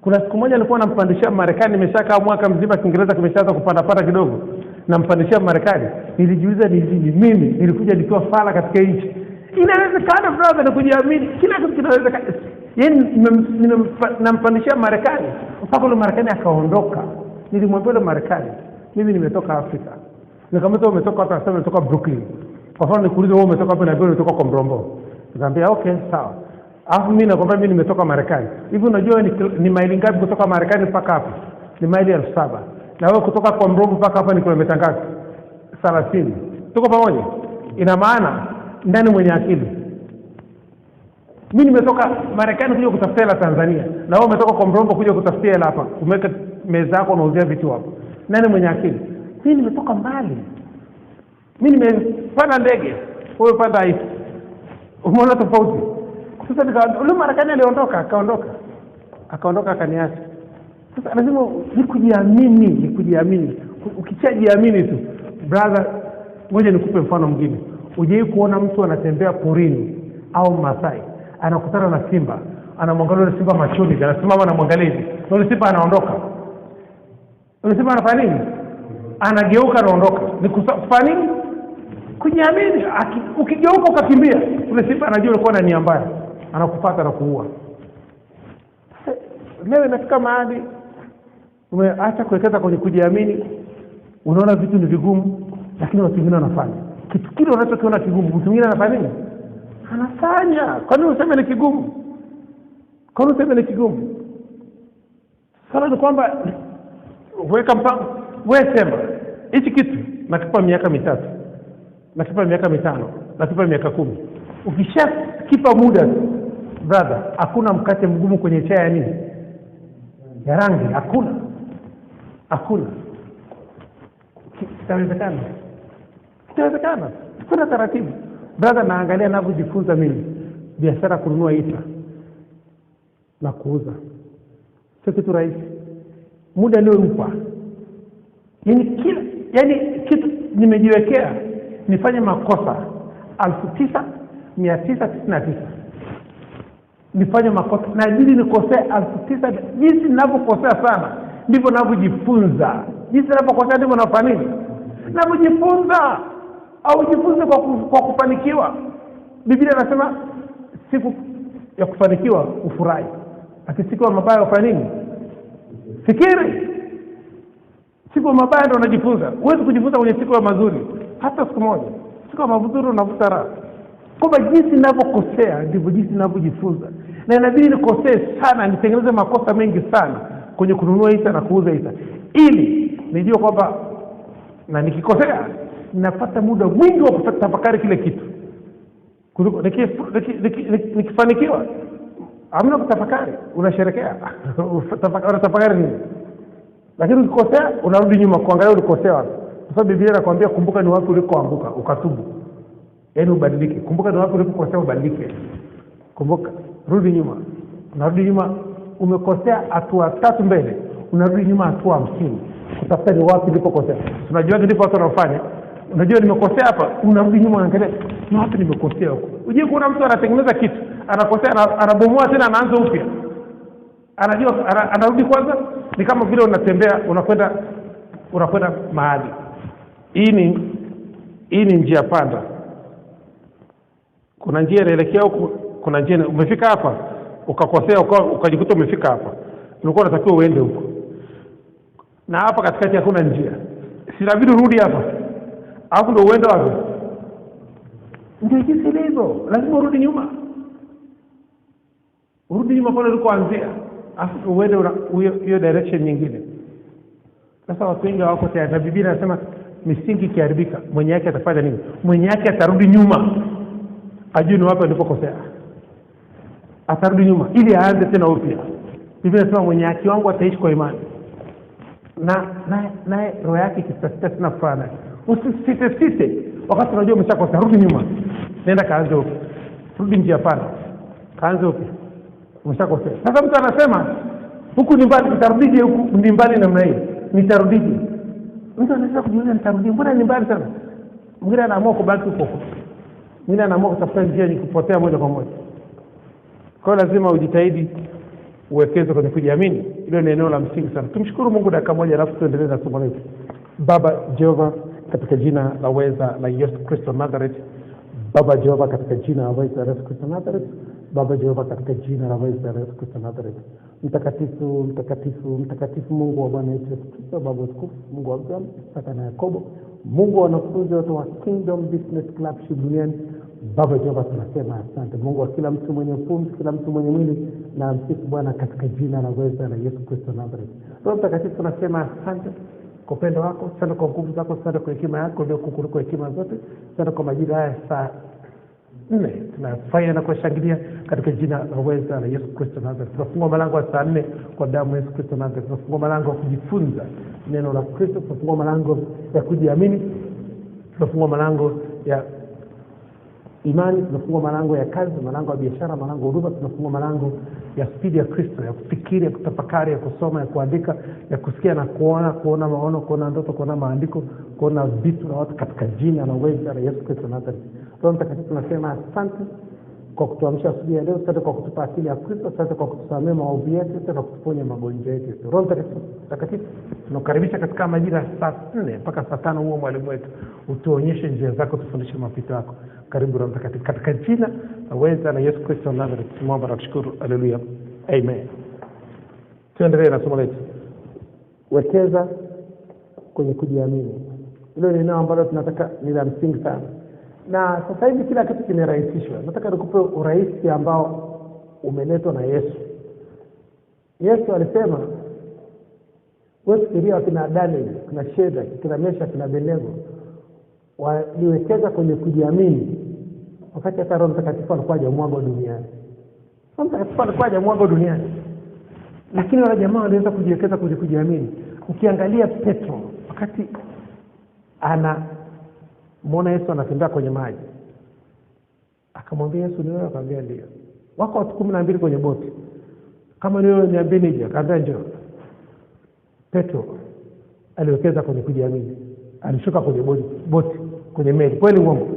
Kuna siku moja nilikuwa nampandishia Marekani, nimeshakaa mwaka mzima Kiingereza kimeshaanza kupanda kidogo, nampandishia Marekani. Nilijiuliza ni mimi nilikuja nikiwa fala katika nchi. Inawezekana brother, ni kujiamini. Kila kitu kinawezekana. Yaani nampandishia Marekani mpaka yule Marekani akaondoka. Nilimwambia yule Marekani, mimi nimetoka Afrika. Nikamwambia umetoka wapi? Akasema nimetoka Brooklyn. Kwa mfano nikuulize wewe umetoka wapi? Na wewe umetoka kwa Mrombo. Nikamwambia okay, sawa. Alafu mimi nakwambia mimi nimetoka Marekani. Hivi unajua ni maili ngapi kutoka Marekani mpaka hapa? Ni maili 7,000. Na wewe kutoka kwa Mrombo mpaka hapa ni kilomita ngapi? 30. Tuko pamoja? Ina maana ndani mwenye akili. Mimi nimetoka Marekani kuja kutafutia hela Tanzania, na wewe umetoka kwa Mrombo kuja kutafutia hela hapa. Umeweka meza yako unauzia vitu hapo. Nani mwenye akili? Mimi nimetoka mbali. Mimi nimepanda ndege, wewe panda hivi. Umeona tofauti? Sasa yule Marekani aliondoka, akaondoka akaniacha. Sasa lazima kujiamini. Ukichajiamini tu brother, ngoja nikupe mfano mwingine. Uje kuona mtu anatembea porini au Masai, anakutana na simba, anamwangalia yule simba machoni, anasimama anamwangalia hivi. Yule simba anaondoka. Yule simba anafanya nini? Anageuka anaondoka. Ni kufanya nini? Kujiamini. Ukigeuka ukakimbia, yule simba anajua ulikuwa na nia mbaya, anakufuata na kuua. Leo inafika mahali umeacha kuwekeza kwenye kujiamini. Unaona vitu ni vigumu, lakini watu wengine wanafanya. Kitu kile unachokiona kigumu, mtu mwingine anafanya nini? Anafanya. Kwa nini useme ni kigumu? Sasa ni kwamba weka mpango. Wewe sema hichi kitu nakipa miaka 3, nakipa miaka 5, nakipa miaka 10. Ukishakipa muda brother, hakuna mkate mgumu kwenye chai ya nini? Ya rangi. Hakuna. Kitawezekana. Kuna taratibu. Brother, naangalia ninavyojifunza mimi biashara, kununua ita na kuuza. Sio kitu rahisi. Muda leo upa. Yaani kitu nimejiwekea nifanye makosa 9,999. Nifanye makosa na jili nikosea 9,000. Jinsi ninavyokosea sana ndivyo ninavyojifunza. Jinsi ninapokosea ndivyo nafanya nini? Ninavyojifunza. Au jifunze kwa kufanikiwa. Biblia inasema siku ya kufanikiwa ufurahi, lakini siku ya mabaya ufanye nini? Fikiri. Siku ya mabaya ndio unajifunza. Huwezi kujifunza kwenye siku ya mazuri hata siku moja. Siku ya mazuri unavuta raha. Kwa jinsi ninavyokosea ndivyo jinsi ninavyojifunza. Na inabidi nikosee sana, nitengeneze makosa mengi sana kwenye kununua hisa na kuuza hisa, ili nijue kwamba na nikikosea napata muda mwingi wa kutafakari kile kitu. Kuliko nikifanikiwa hamna kutafakari, unasherekea. Unatafakari nini? Lakini ukikosea unarudi nyuma kuangalia ulikosea wapi. Kwa sababu Biblia inakwambia kumbuka ni wapi ulikoanguka ukatubu. Yaani ubadilike. Kumbuka ni wapi ulikokosea ubadilike. Kumbuka, rudi nyuma. Unarudi nyuma, umekosea hatua 3 mbele, unarudi nyuma hatua 50. Kutafuta ni wapi ulikokosea. Unajua ndipo watu wanafanya. Unajua nimekosea hapa, unarudi nyuma unaangalia ni wapi nimekosea huko. Uje kuna mtu anatengeneza kitu, anakosea, anabomoa tena anaanza upya. Anajua anarudi kwanza. Ni kama vile unatembea unakwenda mahali. Hii ni njia panda. Kuna njia inaelekea huko, kuna njia umefika hapa, ukakosea ukajikuta umefika hapa. Ulikuwa unatakiwa uende huko. Na hapa katikati hakuna njia. Sinabidi urudi hapa. Hapo ndio uende wapi? Ndio jinsi ilivyo. Lazima urudi nyuma. Urudi nyuma pale ulikoanzia. Afu uende hiyo direction nyingine. Sasa watu wengi wako tayari. Na Biblia inasema misingi ikiharibika, mwenye yake atafanya nini? Mwenye yake atarudi nyuma. Ajue ni wapi alipokosea. Atarudi nyuma ili aanze tena upya. Biblia inasema mwenye haki wangu ataishi kwa imani. na roho yake kisasita sina fana. Usisite wakati unajua umeshakosa, rudi nyuma, nenda kaanze huko, rudi njia pana, kaanze huko, umeshakosa. Sasa mtu anasema huku ni mbali, nitarudije huku ni mbali namna hii, nitarudije? Mtu anaweza kujiuliza nitarudije, mbona ni mbali sana? Mwingine anaamua kubaki huko, mwingine anaamua kutafuta njia ni kupotea moja kwa moja. Kwa hiyo lazima ujitahidi uwekeze kwenye kujiamini. Hilo ni eneo la msingi sana. Tumshukuru Mungu dakika moja alafu tuendelee na somo letu. Baba Jehova, katika jina la uweza la Yesu Kristo Nazareth. Baba Jehova, katika jina la uweza la Yesu Kristo Nazareth. Baba Jehova, katika jina la uweza la Yesu Kristo Nazareth. Mtakatifu, mtakatifu, mtakatifu Mungu wa Bwana Yesu Kristo, Baba mtukufu, Mungu wa Abraham, Isaka na Yakobo, Mungu wa wanafunzi wote wa Kingdom Business Club duniani. Baba Jehova, tunasema asante. Mungu wa kila mtu mwenye pumzi, kila mtu mwenye mwili, na msifu Bwana katika jina la uweza la Yesu Kristo Nazareth. Roho Mtakatifu, tunasema asante kwa upendo wako, asante kwa nguvu zako, asante kwa hekima yako ndio kukuliko hekima zote. Asante kwa majira haya saa 4 tunafanya na kushangilia katika jina la uweza la Yesu Kristo Nazareth. Tunafungua malango ya saa 4 kwa damu ya Yesu Kristo Nazareth. Tunafungua malango ya kujifunza neno la Kristo, tunafungua malango ya kujiamini, tunafungua malango ya imani, tunafungua malango ya kazi, malango ya biashara, malango ya huduma, tunafungua malango ya spidi ya Kristo, ya kufikiri, ya kutafakari, ya kusoma, ya kuandika, ya kusikia na kuona maono, kuona ndoto, kuona maandiko, kuona vitu na watu katika jina la uweza la Yesu Kristo Nazareth. Roho Mtakatifu, tunasema asante kwa kutuamsha asubuhi ya leo, asante kwa kutupa akili ya Kristo, asante kwa kutusamea maovu yetu, asante kwa kutuponya magonjwa yetu. Roho Mtakatifu, tunakaribisha katika majira saa 4 mpaka saa 5 huo mwalimu wetu, utuonyeshe njia zako, tufundishe mapito yako. Karibu Roho Mtakatifu, katika jina la uweza la Yesu Kristo Nazareth. Tunaomba na kushukuru. Haleluya. Amen. Tuendelee na somo letu. Wekeza kwenye kujiamini. Hilo ni neno ambalo tunataka ni la msingi sana. Na sasa hivi kila kitu kimerahisishwa. Nataka nikupe urahisi ambao umeletwa na Yesu. Yesu alisema, wewe fikiria kina Daniel, kina Shadrach, kina Meshach, kina Abednego waliwekeza kwenye kujiamini wakati hata Roho Mtakatifu alikuwa hajamwagwa duniani. Roho Mtakatifu alikuwa hajamwagwa duniani, lakini wale jamaa waliweza kujiwekeza kwenye kujiamini. Ukiangalia Petro wakati muona Yesu anatembea kwenye maji, akamwambia Yesu, ni wewe? Akamwambia ndio. Wako watu 12 kwenye boti, kama ni wewe niambie nije. Akamwambia njoo. Petro aliwekeza kwenye kujiamini, alishuka kwenye boti kwenye meli, kweli uongo,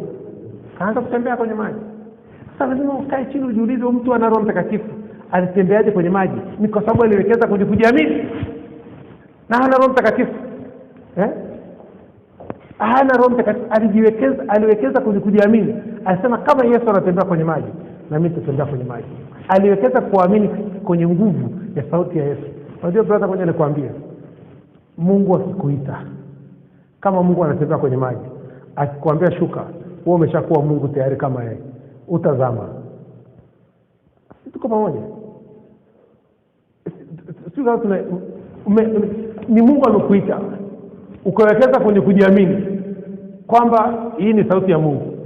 kaanza kutembea kwenye maji. Sasa lazima ukae chini ujiulize, mtu ana Roho Mtakatifu alitembeaje kwenye maji? Ni kwa sababu aliwekeza kwenye kujiamini. Na hana Roho Mtakatifu hana Roho Mtakatifu, aliwekeza kwenye kujiamini. Alisema kama Yesu anatembea kwenye maji, na mimi nitatembea kwenye maji. Aliwekeza kuamini kwenye nguvu ya sauti ya Yesu. Unajua brother, ngoja nikwambie, Mungu akikuita, kama Mungu anatembea kwenye maji, akikwambia shuka, wewe umeshakuwa Mungu tayari kama yeye. Utazama. Tuko pamoja? Ni Mungu amekuita, ukawekeza kwenye kujiamini kwamba hii ni sauti ya Mungu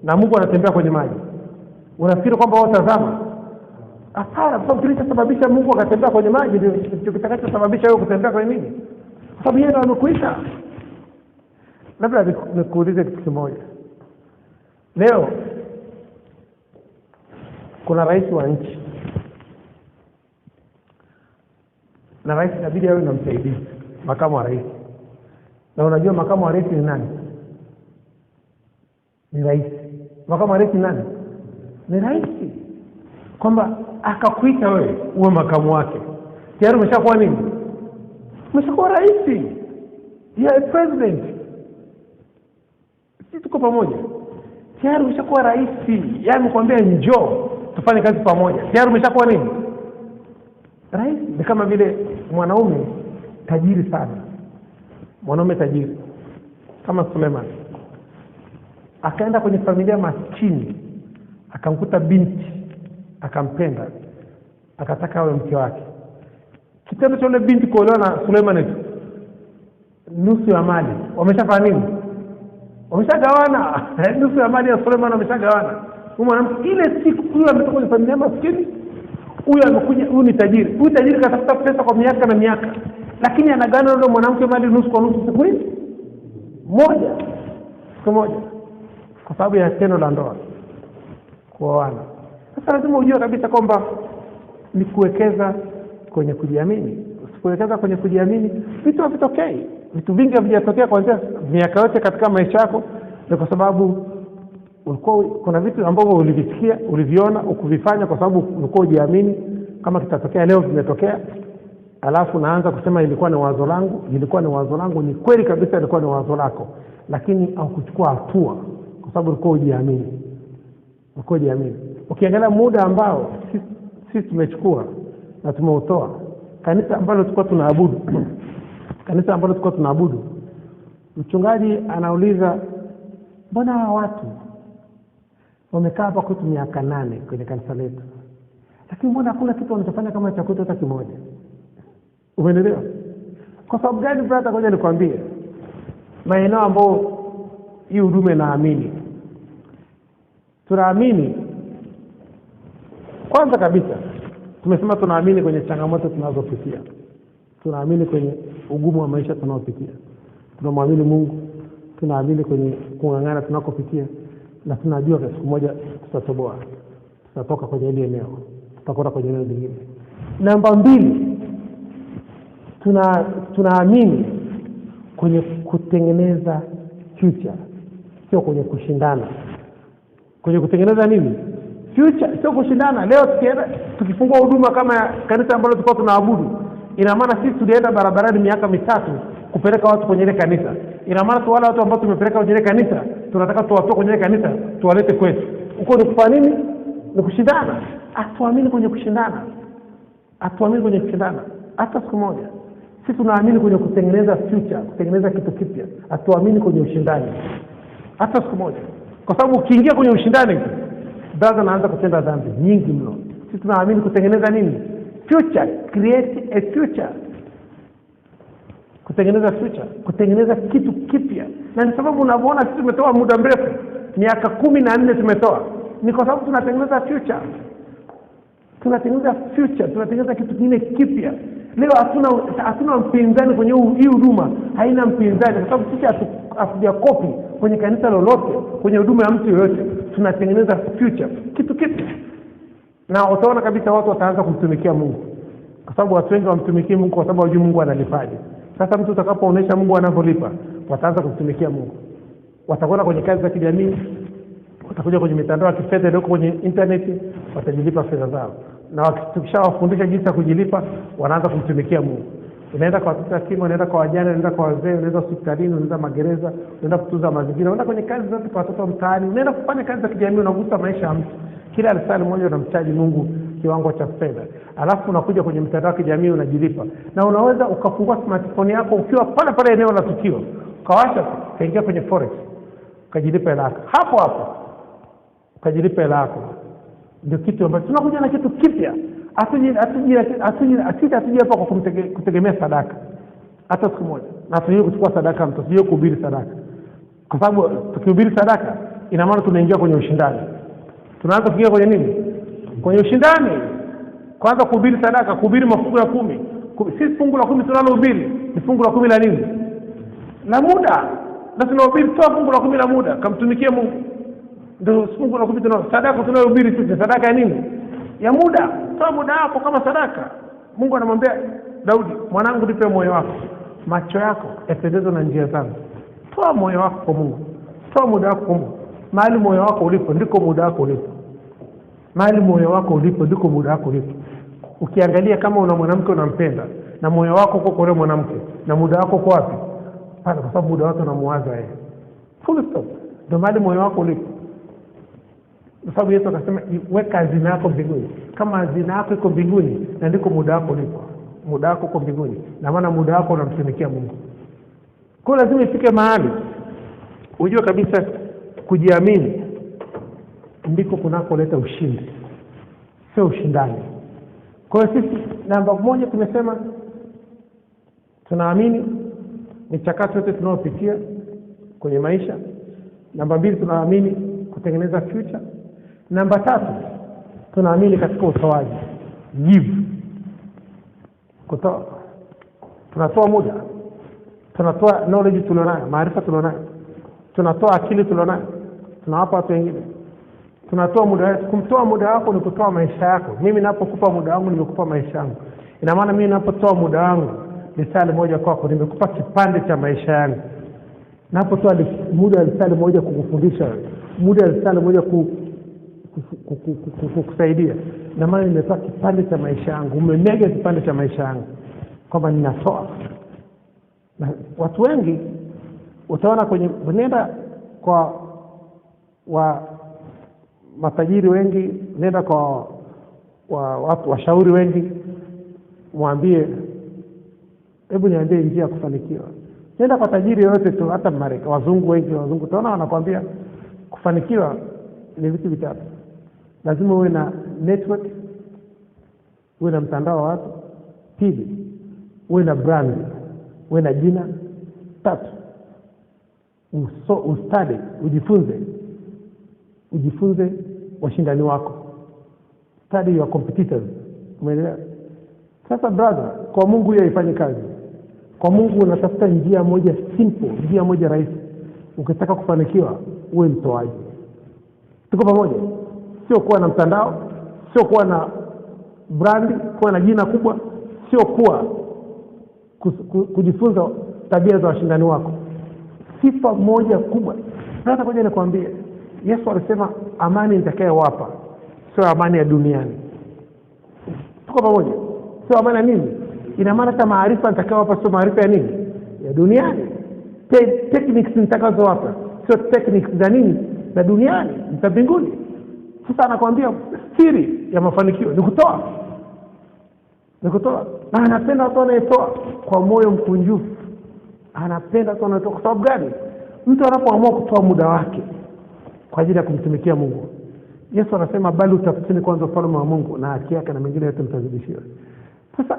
na Mungu anatembea kwenye maji. Unafikiri kwamba wewe utazama? Hapana, kwa sababu kilichosababisha Mungu akatembea kwenye maji ndio kitakachosababisha wewe kutembea kwenye nini? Kwa sababu yeye ndiye amekuita. Labda nikuulize kitu kimoja. Leo kuna rais wa nchi, na rais inabidi awe na msaidizi, makamu wa rais. Na unajua makamu wa rais ni nani? Ni rais. Makamu wa rais ni nani? Ni rais. Kwamba akakuita wewe uwe makamu wake, tayari umeshakuwa nini? Umeshakuwa rais. You are a president. Sisi tuko pamoja. Tayari umeshakuwa rais. Yaani mkwambia njoo tufanye kazi pamoja, tayari umeshakuwa nini? Rais. Ni kama vile mwanaume tajiri sana, mwanaume tajiri kama Suleiman akaenda kwenye familia maskini, akamkuta binti, akampenda, akataka awe mke wake. Kitendo cha yule binti kuolewa na Suleiman ni nusu ya mali. Wameshafanya nini? Wameshagawana. Nusu ya mali ya Suleiman wameshagawana. Mwanamke ile siku huyo ametoka kwenye familia maskini, huyo amekuja, huyu ni tajiri. Huyu tajiri katafuta pesa kwa miaka na miaka. lakini anagawana yule mwanamke mali nusu kwa nusu siku moja kwa sababu ya tendo la ndoa kuoana. Sasa lazima ujue kabisa kwamba ni kuwekeza kwenye kujiamini. Usipowekeza kwenye kujiamini, vitu havitokei. Vitu vingi havijatokea kuanzia miaka yote katika maisha yako, ni kwa sababu ulikuwa kuna vitu ambavyo ulivisikia, uliviona, ukuvifanya kwa sababu ulikuwa hujiamini kama kitatokea leo vimetokea. Alafu naanza kusema ilikuwa ni wazo langu. Ni kweli kabisa ilikuwa ni wazo lako, lakini haukuchukua hatua kwa sababu ulikuwa hujiamini. Ukiangalia muda ambao sisi tumechukua na tumeutoa, kanisa ambalo tulikuwa tunaabudu, mchungaji anauliza, mbona watu wamekaa hapa kwetu miaka 8 kwenye kanisa letu, lakini mbona hakuna kitu wanachofanya kama cha kwetu hata kimoja? Umeelewa? Kwa sababu gani brother? Ngoja nikwambie maeneo ambao hii huduma inaamini. Tunaamini kwanza kabisa, tumesema tunaamini kwenye changamoto tunazopitia, tunaamini kwenye ugumu wa maisha tunaopitia, tunamwamini Mungu, tunaamini kwenye kung'ang'ana tunakopitia, na tunajua kwa siku moja tutatoboa, tutatoka kwenye ile eneo, tutakwenda kwenye eneo lingine. Namba 2, tunaamini kwenye kutengeneza future, sio kwenye kushindana. Kwenye kutengeneza nini? Future, sio kushindana. Leo tukifungua huduma kama kanisa ambalo tulikuwa tunaabudu, ina maana sisi tulienda barabarani miaka 3 kupeleka watu kwenye ile kanisa. Ina maana wale watu ambao tumepeleka kwenye ile kanisa, tunataka tuwatoe kwenye ile kanisa tuwalete kwetu. Uko ni kufanya nini? Ni kushindana. Atuamini kwenye kushindana. Hata siku moja. Sisi tunaamini kwenye kutengeneza future, kutengeneza kitu kipya. Atuamini kwenye ushindani. Hata siku moja. Kwa sababu ukiingia kwenye ushindani, bado naanza kutenda dhambi nyingi mno. Sisi tunaamini kutengeneza nini? Future, create a future. Kutengeneza future, kutengeneza kitu kipya. Na ni sababu unaona sisi tumetoa muda mrefu, miaka 14 tumetoa. Ni kwa sababu tunatengeneza future. Tunatengeneza kitu kingine kipya. Leo hatuna mpinzani kwenye hii huduma, haina mpinzani kwa sababu sisi hatujakopi kwenye kanisa lolote, kwenye huduma ya mtu yoyote. Tunatengeneza future, kitu kipya. Na utaona kabisa watu wataanza kumtumikia Mungu. Kwa sababu watu wengi wamtumikia Mungu kwa sababu wajui Mungu analipaje. Sasa mtu utakapoonesha Mungu anavyolipa, wataanza kumtumikia Mungu. Watakwenda kwenye kazi za kijamii, watakuja kwenye mitandao ya kifedha iliyoko kwenye internet, watajilipa fedha zao. Na tukishawafundisha jinsi ya kujilipa, wanaanza kumtumikia Mungu. Unaenda kwa watoto yatima, unaenda kwa wajane, unaenda kwa wazee, unaenda hospitalini, unaenda magereza, unaenda kutunza mazingira, unaenda kwenye kazi zote kwa watoto mtaani, unaenda kufanya kazi za kijamii, unagusa maisha ya mtu. Kila risali moja unamchaji Mungu kiwango cha fedha. Alafu unakuja kwenye mitandao ya kijamii unajilipa. Na unaweza ukafungua smartphone yako ukiwa pale eneo la tukio, ukawasha, ukaingia kwenye forex, ukajilipa hela yako. Hapo ukajilipa hela yako. Ndio kitu ambacho tunakuja na kitu kipya. Asije hapa kwa kutegemea sadaka. Hata siku moja. Na tusiye kuchukua sadaka, tusiye kuhubiri sadaka. Kwa sababu tukihubiri sadaka, ina maana tunaingia kwenye ushindani. Tunaanza kuingia kwenye nini? Kwenye ushindani. Kwanza kuhubiri sadaka, kuhubiri mafungu ya 10. Sisi fungu la 10 tunalohubiri ni fungu la 10 la nini? La muda. Na tunahubiri toa fungu la 10 la muda, kamtumikie Mungu. Ndio fungu la 10 tunao. Sadaka tunayohubiri sisi, sadaka ya nini? Ya muda. Toa muda wako kama sadaka. Mungu anamwambia Daudi, mwanangu nipe moyo wako. Macho yako yapendezwe na njia zangu. Toa moyo wako kwa Mungu. Toa muda wako kwa Mungu. Mahali moyo wako ulipo ndiko muda wako ulipo. Mahali moyo wako ulipo ndiko muda wako ulipo. Ukiangalia kama una mwanamke unampenda na moyo wako uko kwa yule mwanamke na muda wako uko wapi? Pale, kwa sababu muda wako unamuwaza yeye. Full stop. Ndio mahali moyo wako ulipo. Kwa sababu Yesu akasema weka hazina yako mbinguni. Kama hazina yako iko mbinguni, na ndiko muda wako ulipo. Muda wako uko mbinguni. Na maana muda wako unamtumikia Mungu. Kwa lazima ifike mahali ujue kabisa kujiamini ndiko kunakoleta ushindi, sio ushindani. Kwa hiyo sisi namba 1 tumesema tunaamini michakato yote tunayopitia kwenye maisha. Namba 2 tunaamini kutengeneza future. Namba 3 tunaamini katika utoaji, give, kutoa. tunatoa muda, tunatoa knowledge tulionayo, maarifa tulionayo, tunatoa akili tulionayo, tunawapa watu wengine. Tunatoa muda wetu. Kumtoa muda wako ni kutoa maisha yako. Mimi ninapokupa muda wangu nimekupa maisha yangu. Ina maana mimi ninapotoa muda wangu lisali moja kwako nimekupa kipande cha maisha yangu. Ninapotoa muda lisali moja kukufundisha, muda lisali moja kukusaidia, na maana nimetoa kipande cha maisha yangu, umemega kipande cha maisha yangu kwamba ninatoa. Na watu wengi utaona kwenye nenda kwa matajiri wengi, nenda kwa watu washauri wengi, mwambie hebu niambie njia ya kufanikiwa. Nenda kwa tajiri yote tu, hata Marekani, wazungu wengi, wazungu utaona wanakuambia kufanikiwa ni vitu vitatu. Lazima uwe na network, uwe na mtandao wa watu. Pili, uwe na brand, uwe na jina. Tatu, ustadi, ujifunze washindani wako. Study your competitors. Umeelewa? Sasa brother, kwa Mungu hiyo ifanye kazi. Kwa Mungu unatafuta njia moja simple, njia moja rahisi. Ukitaka kufanikiwa, uwe mtoaji. Tuko pamoja? Sio kuwa na mtandao, sio kuwa na brand, kuwa na jina kubwa, sio kuwa kujifunza tabia za washindani wako. Sifa moja kubwa. Sasa ngoja nikwambie, Yesu alisema amani nitakayowapa sio amani ya duniani. Tuko pamoja? Sio amani ya nini? Ina maana hata maarifa nitakayowapa sio maarifa ya nini? Ya duniani. Techniques nitakazowapa sio techniques za nini? Za duniani, za mbinguni. Sasa anakuambia siri ya mafanikio ni kutoa. Ni kutoa. Na anapenda watu wanaotoa kwa moyo mkunjufu. Anapenda watu wanaotoa kwa sababu gani? Mtu anapoamua kutoa muda wake kwa ajili ya kumtumikia Mungu, Yesu anasema bali utafuteni kwanza ufalme wa Mungu na haki yake na mengine yote mtazidishiwa. Sasa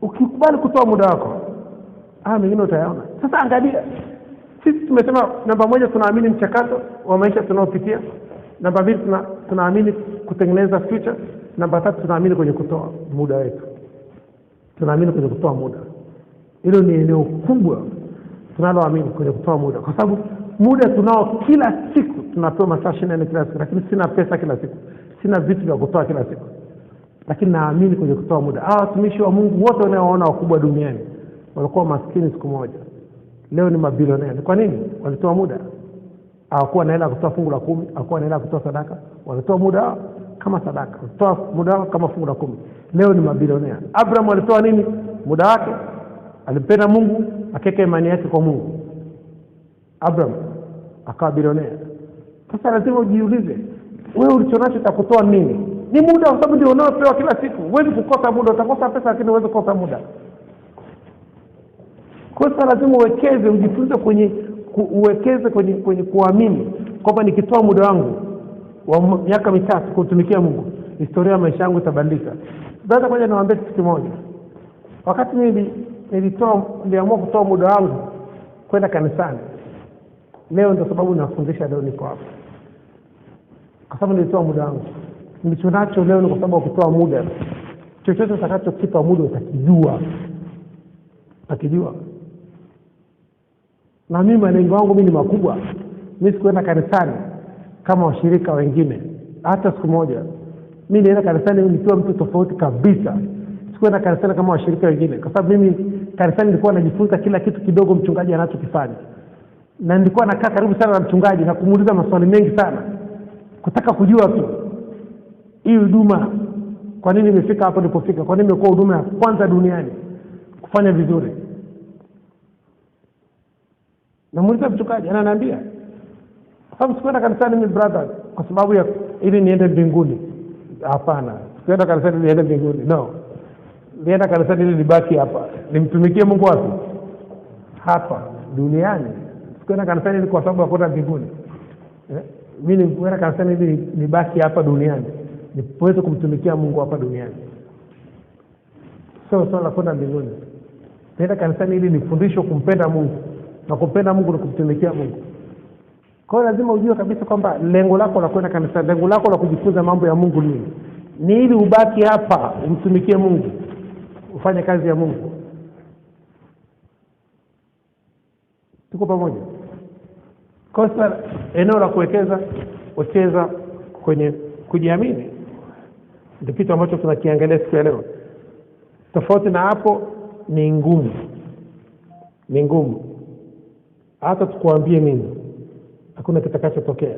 ukikubali kutoa muda wako, mengine utayaona. Sasa angalia, sisi tumesema namba moja tunaamini mchakato wa maisha tunaopitia. Namba mbili tunaamini kutengeneza future. Namba tatu tunaamini kwenye kutoa muda wetu. Tunaamini kwenye kutoa muda. Hilo ni eneo kubwa tunaloamini kwenye kutoa muda, kwa sababu muda tunao kila siku. Tunapewa masaa 24 kila siku, lakini sina pesa kila siku, sina vitu vya kutoa kila siku, lakini naamini kwenye kutoa muda. Watumishi wa Mungu wote wanaoona wakubwa duniani walikuwa maskini siku moja, leo ni mabilionea. Kwa nini? Walitoa muda. Hawakuwa na hela kutoa fungu la 10, hawakuwa na hela kutoa sadaka, walitoa muda kama sadaka, kutoa muda kama fungu la 10. Leo ni mabilionea. Abraham alitoa nini? Muda wake. Alimpenda Mungu, akaweka imani yake kwa Mungu. Abraham akawa bilionea. Sasa lazima ujiulize, wewe ulichonacho cha kutoa nini? Ni muda, kwa sababu ndio unaopewa kila siku. Huwezi kukosa muda, utakosa pesa lakini huwezi kukosa muda. Kwa sababu lazima uwekeze, ujifunze uwekeze kwenye kuamini kwamba nikitoa muda wangu wa miaka 3 kutumikia Mungu, historia ya maisha yangu itabadilika. Baada kwanza niwaambie kitu kimoja. Wakati niliamua kutoa muda wangu kwenda kanisani, leo ndio sababu nafundisha, leo niko hapa. Kwa sababu nilitoa muda wangu. Nilichonacho leo ni kwa sababu kutoa muda. Chochote utakachokipa muda utakijua. Na mimi malengo yangu ni makubwa. Mimi sikuenda kanisani kama washirika wengine hata siku moja. Mimi nilienda kanisani nikiwa mtu tofauti kabisa. Sikuenda kanisani kama washirika wengine, kwa sababu mimi kanisani nilikuwa najifunza kila kitu kidogo mchungaji anachokifanya. Na nilikuwa nakaa karibu sana na mchungaji na kumuuliza maswali mengi sana, kutaka kujua tu hii huduma kwa nini imefika hapo nilipofika, kwa nini imekuwa huduma ya kwanza duniani kufanya vizuri. Na muuliza mchungaji, ananiambia sababu sikuenda kanisani mimi brother kwa sababu ya ili niende mbinguni. Hapana, sikuenda kanisani ili niende mbinguni. No. Nienda kanisani ili nibaki hapa, nimtumikie Mungu wapi? Hapa duniani. Sikuenda kanisani ili kwa sababu ya kwenda mbinguni. Mimi nilikwenda kanisani ili nibaki hapa duniani, niweze kumtumikia Mungu hapa duniani. Sio swala la kwenda mbinguni. Nienda kanisani ili nifundishwe kumpenda Mungu, na kumpenda Mungu ni kumtumikia Mungu. Kwa hiyo lazima ujue kabisa kwamba lengo lako la kwenda kanisani, lengo lako la kujifunza mambo ya Mungu ni ili ubaki hapa umtumikie Mungu. ufanye kazi ya Mungu. Tuko pamoja? Kosa eneo la kuwekeza kwenye kujiamini ndio kitu ambacho tunakiangalia siku ya leo. Tofauti na hapo ni ngumu. Hata tukuambie nini, hakuna kitakachotokea.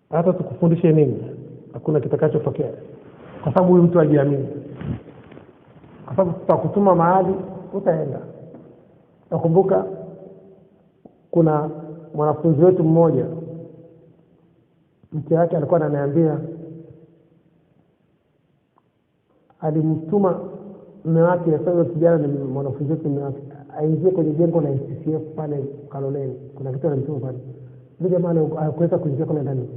Hata tukufundishe nini, hakuna kitakachotokea, kwa sababu huyu mtu hajiamini. Kwa sababu tutakutuma mahali utaenda. Nakumbuka kuna mwanafunzi wetu mmoja, mke wake alikuwa ananiambia alimtuma mume wake, sasa kijana ni mwanafunzi wetu, mume wake aingie kwenye jengo la NCCF pale Kaloleni. Kuna kitu alimtuma pale. Ndio jamaa hakuweza kuingia kule ndani.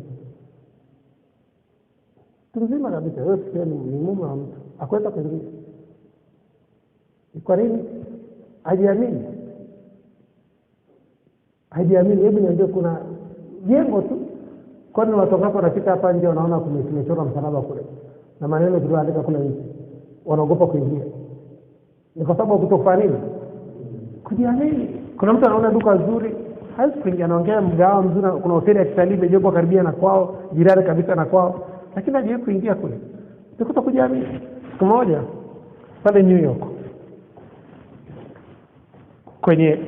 Tunzima kabisa, wewe sio ni mume wa mtu, hakuweza kuingia. Kwa nini? Hajiamini. Hebu niambie, kuna jengo tu, kwa nini watu hapo wanafika hapa nje wanaona kumechorwa msalaba kule na maneno tuliyoandika kule nje, wanaogopa kuingia? Ni kwa sababu kutofanya nini? Kujiamini. Kuna mtu anaona duka zuri, hawezi kuingia, anaongea mgawa mzuri, kuna hoteli ya kitalii imejengwa karibia na kwao, jirani kabisa na kwao, lakini hajawahi kuingia kule. Tukuta kujiamini. Siku moja pale New York, kwenye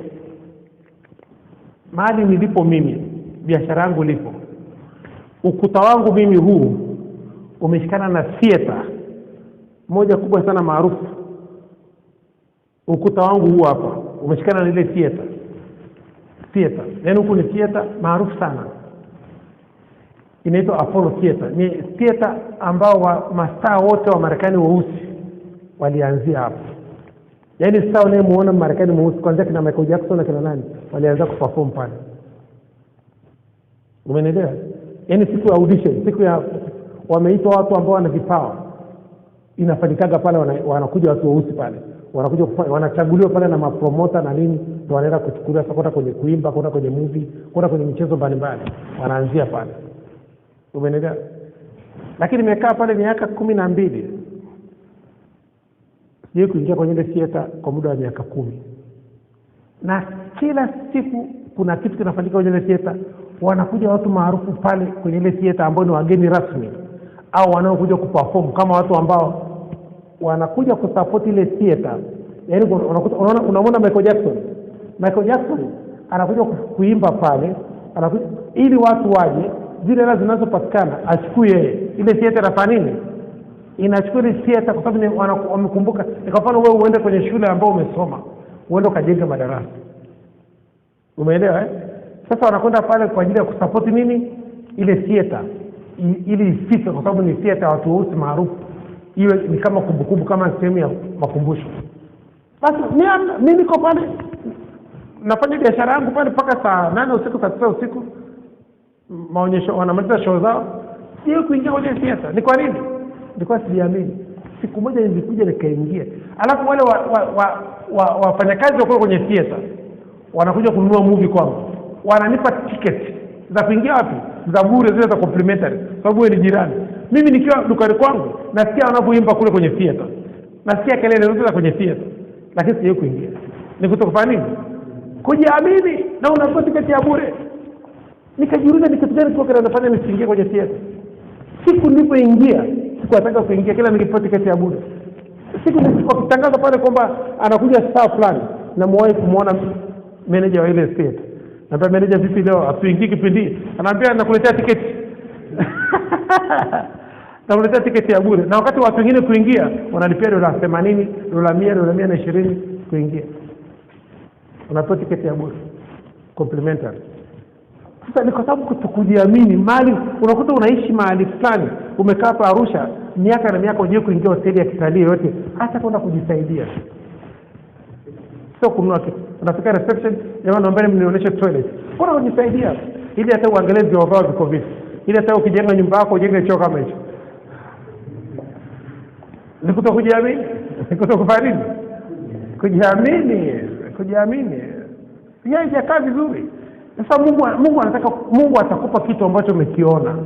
mahali nilipo mimi, biashara yangu lipo, ukuta wangu mimi huu umeshikana na theater moja kubwa sana maarufu. Ukuta wangu huu hapa umeshikana na ile theater. Yaani huko ni theater maarufu sana, inaitwa Apollo Theater. Ni theater ambao mastaa wote wa Marekani weusi walianzia hapo. Yaani sasa unayemuona Marekani mweusi kwanza kina Michael Jackson na kina nani walianza kuperform pale. Umeelewa? Yaani siku ya audition, siku ya wameitwa watu ambao wana vipawa, inafanyikaga pale, wanakuja watu weusi pale, wanakuja wanachaguliwa pale na mapromota na nini, ndio wanaenda kuchukulia kwenda kwenye kuimba, kwenda kwenye movie, kwenda kwenye michezo mbalimbali, wanaanzia pale. Umeelewa? Lakini nimekaa pale miaka 12. Sije kuingia kwenye ile theater kwa muda wa miaka 10. Na kila siku kuna kitu kinafanyika kwenye ile theater. Wanakuja watu maarufu pale kwenye ile theater ambao ni wageni rasmi au wanaokuja kuperform kama watu ambao wanakuja kusupport ile theater. Yaani unaona Michael Jackson anakuja kuimba pale, anakuja ili watu waje, zile hela zinazopatikana achukue yeye. Ile theater inafanya nini? Inachukua ile theater kwa sababu wamekumbuka. Kwa mfano wewe uende kwenye shule ambayo umesoma, uende ukajenga madarasa. Umeelewa eh? Sasa wanakwenda pale kwa ajili ya kusupport nini? Ile theater. Ili ifike, kwa sababu ni theater watu wote maarufu. Iwe ni kama kumbukumbu, kama sehemu ya makumbusho. Basi mimi niko pale nafanya biashara yangu pale mpaka saa 8 usiku, saa 9 usiku. Maonyesho wanamaliza show zao. Sio kuingia kwenye theater. Ni kwa nini? Nilikuwa sijiamini. Siku moja nilikuja nikaingia. Alafu wale wafanyakazi wako kwenye theater wanakuja kununua movie kwangu. Wananipa ticket za kuingia wapi? Za bure, zile za complimentary, sababu wewe ni jirani. Mimi nikiwa dukani kwangu nasikia wanapoimba kule kwenye theater, nasikia kelele zote za kwenye theater, lakini sije kuingia. Ni kutokufanya nini? Kujiamini. Na unapewa ticket ya bure. Nikajiuliza ni kitu gani kwa kinafanya nisiingie kwenye theater. Siku nilipoingia sikutaka kuingia, kila nikipewa ticket ya bure. Siku nilipotangaza pale kwamba anakuja star fulani, na mwahi kumuona manager wa ile theater. Na manager vipi leo atuingie kipindi? Anaambia nakuletea tiketi. Nakuletea tiketi ya bure. Na wakati watu wengine kuingia wanalipia $80, $100, $120 kuingia. Unapewa tiketi ya bure complimentary. Sasa ni kwa sababu kutokujiamini. Mali unakuta unaishi mahali fulani, umekaa hapa Arusha miaka na miaka, unje kuingia hoteli ya kitalii yote, hata kwenda kujisaidia. Sio kununua kitu. Unafika reception, jamaa naomba mnionyeshe toilet. Bora unijisaidia ili hata uangalie vyoo vyao viko vipi. Ili hata ukijenga nyumba yako ujenge choo kama hicho. Ni kutokujiamini. Ni kutokufanya nini? Kujiamini. Yeye hajakaa vizuri. Sasa Mungu anataka, Mungu atakupa kitu ambacho umekiona.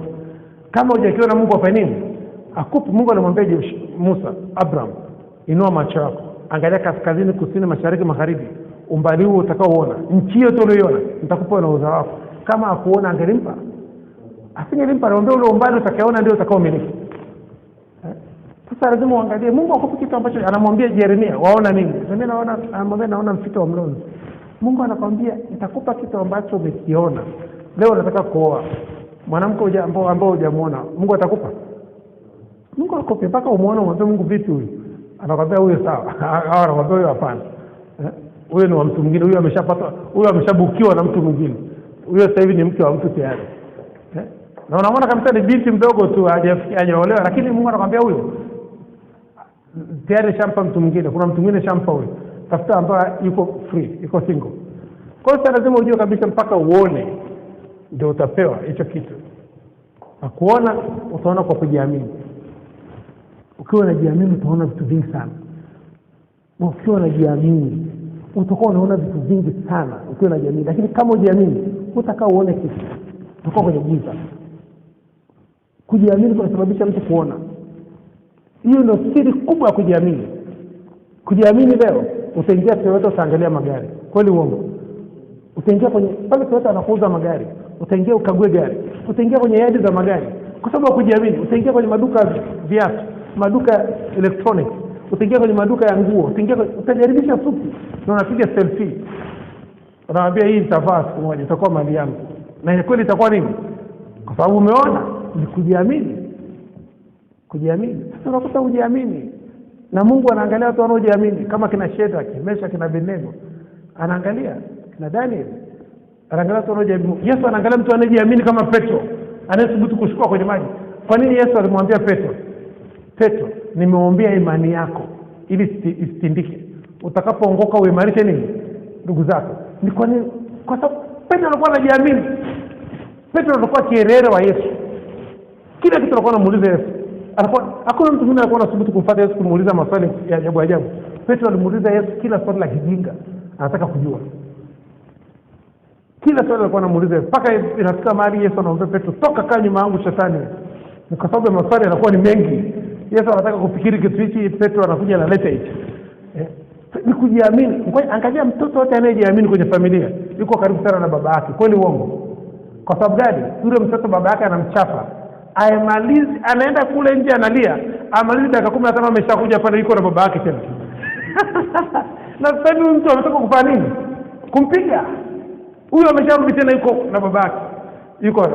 Kama hujakiona Mungu afanye nini? Akupe. Mungu anamwambia Musa, Abraham, Inua macho yako, angalia kaskazini, kusini, mashariki, magharibi. Umbali huo utakaoona, nchi yote uliyoiona, nitakupa na uzao wako. Kama hakuona angelimpa? Asingelimpa. Anaomba ule umbali utakaoona ndio utakaomiliki. Sasa lazima uangalie Mungu akupe kitu ambacho anamwambia Yeremia, waona nini? Yeremia naona mfito wa mlonzi. Mungu anakwambia nitakupa kitu ambacho umekiona. Leo nataka kuoa mwanamke ambao hujamuona, Mungu atakupa? Mungu akupe mpaka umuone, umwambie Mungu vipi huyu? Anakwambia huyo sawa. Au anakwambia huyo hapana. Huyo ni wa mtu mwingine, huyo ameshapata, huyo ameshabukiwa na mtu mwingine. Huyo sasa hivi ni mke wa mtu tayari. Na unaona kabisa ni binti mdogo tu hajaolewa, lakini Mungu anakwambia huyo tayari shampa mtu mwingine, kuna mtu mwingine shampa huyo. Tafuta ambaye yuko free, yuko single. Kwa hiyo lazima ujue kabisa mpaka uone ndio utapewa hicho kitu. Na kuona utaona kwa kujiamini. Ukiwa unajiamini utaona vitu vingi sana. Ukiwa unajiamini utakuwa unaona vitu vingi sana ukiwa unajiamini. Lakini kama hujiamini utakaa uone kitu, utakuwa kwenye giza. Kujiamini kunasababisha mtu kuona. Hiyo ndio siri kubwa ya kujiamini. Kujiamini leo utaingia Toyota utaangalia magari. Kweli uongo? Utaingia kwenye pale Toyota anakuuza magari, utaingia ukague gari. Utaingia kwenye yadi za magari. Kwa sababu kujiamini, utaingia kwenye maduka ya viatu, maduka electronics, utaingia kwenye maduka ya nguo, utajaribisha suti na unapiga selfie. Unawaambia hii nitavaa siku moja, itakuwa mali yangu. Na kweli itakuwa nini? Kwa sababu umeona ni kujiamini. Kujiamini. Sasa unakuta ujiamini. Na Mungu anaangalia watu wanaojiamini kama kina Shadraka, Meshaki na Abednego. Anaangalia kina Daniel. Anaangalia watu wanaojiamini. Yesu anaangalia mtu anayejiamini kama Petro, anayethubutu kushuka kwenye maji. Kwa nini Yesu alimwambia Petro, Petro, nimeombea imani yako ili isitindike. Utakapoongoka uimarishe nini? Ndugu zako. Ni kwa nini? Kwa sababu Petro alikuwa anajiamini. Petro alikuwa kielelezo wa Yesu. Kila kitu alikuwa anamuuliza Yesu. Hakuna mtu mwingine alikuwa anasubutu kumfuata Yesu kumuuliza maswali ya ajabu. Petro alimuuliza Yesu kila swali la kijinga, anataka kujua. Kila swali alikuwa anamuuliza mpaka inafika mahali Yesu anamwambia Petro, toka kaa nyuma yangu shetani. Ni kwa sababu maswali yanakuwa ni mengi. Yesu anataka kufikiri kitu hichi, Petro anakuja analeta hichi. Ni kujiamini. Angalia mtoto wote anayejiamini kwenye familia yuko karibu sana na baba yake. Kweli uongo? Kwa sababu gani? Yule mtoto baba yake anamchapa. Aimalizi, anaenda kule nje analia. Amalizi dakika 15 ameshakuja pale yuko na baba yake tena. Na sasa hivi mtu anataka kufanya nini? Kumpiga. Huyo amesharudi tena yuko na baba yake. Yuko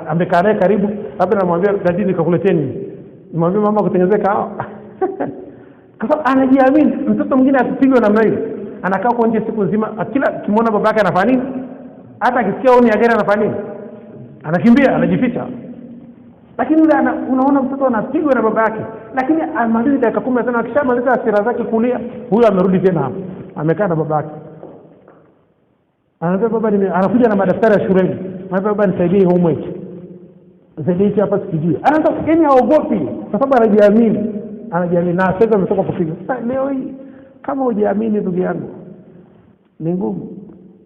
amekaa naye karibu, labda anamwambia dadi nikakuleteni. Nimwambia mama kutengenezea kahawa. Kwa sababu anajiamini. Mtoto mwingine akipigwa namna hiyo, anakaa kwa nje siku nzima, kila kimwona baba yake anafanya nini? Hata akisikia honi ya gari anafanya nini? Anakimbia, anajificha. Lakini yule unaona mtoto anapigwa na baba yake, lakini amaliza dakika 15 akishamaliza hasira zake kulia, huyo amerudi tena hapo. Amekaa na baba yake. Anaambia baba anakuja na madaftari ya shuleni. Anaambia baba nisaidie homework. Nisaidie hapa sikijui. Anaanza yani haogopi kwa sababu anajiamini. Anajiamini na sasa ametoka kupiga. Sasa leo hii kama hujiamini ndugu yangu, ni ngumu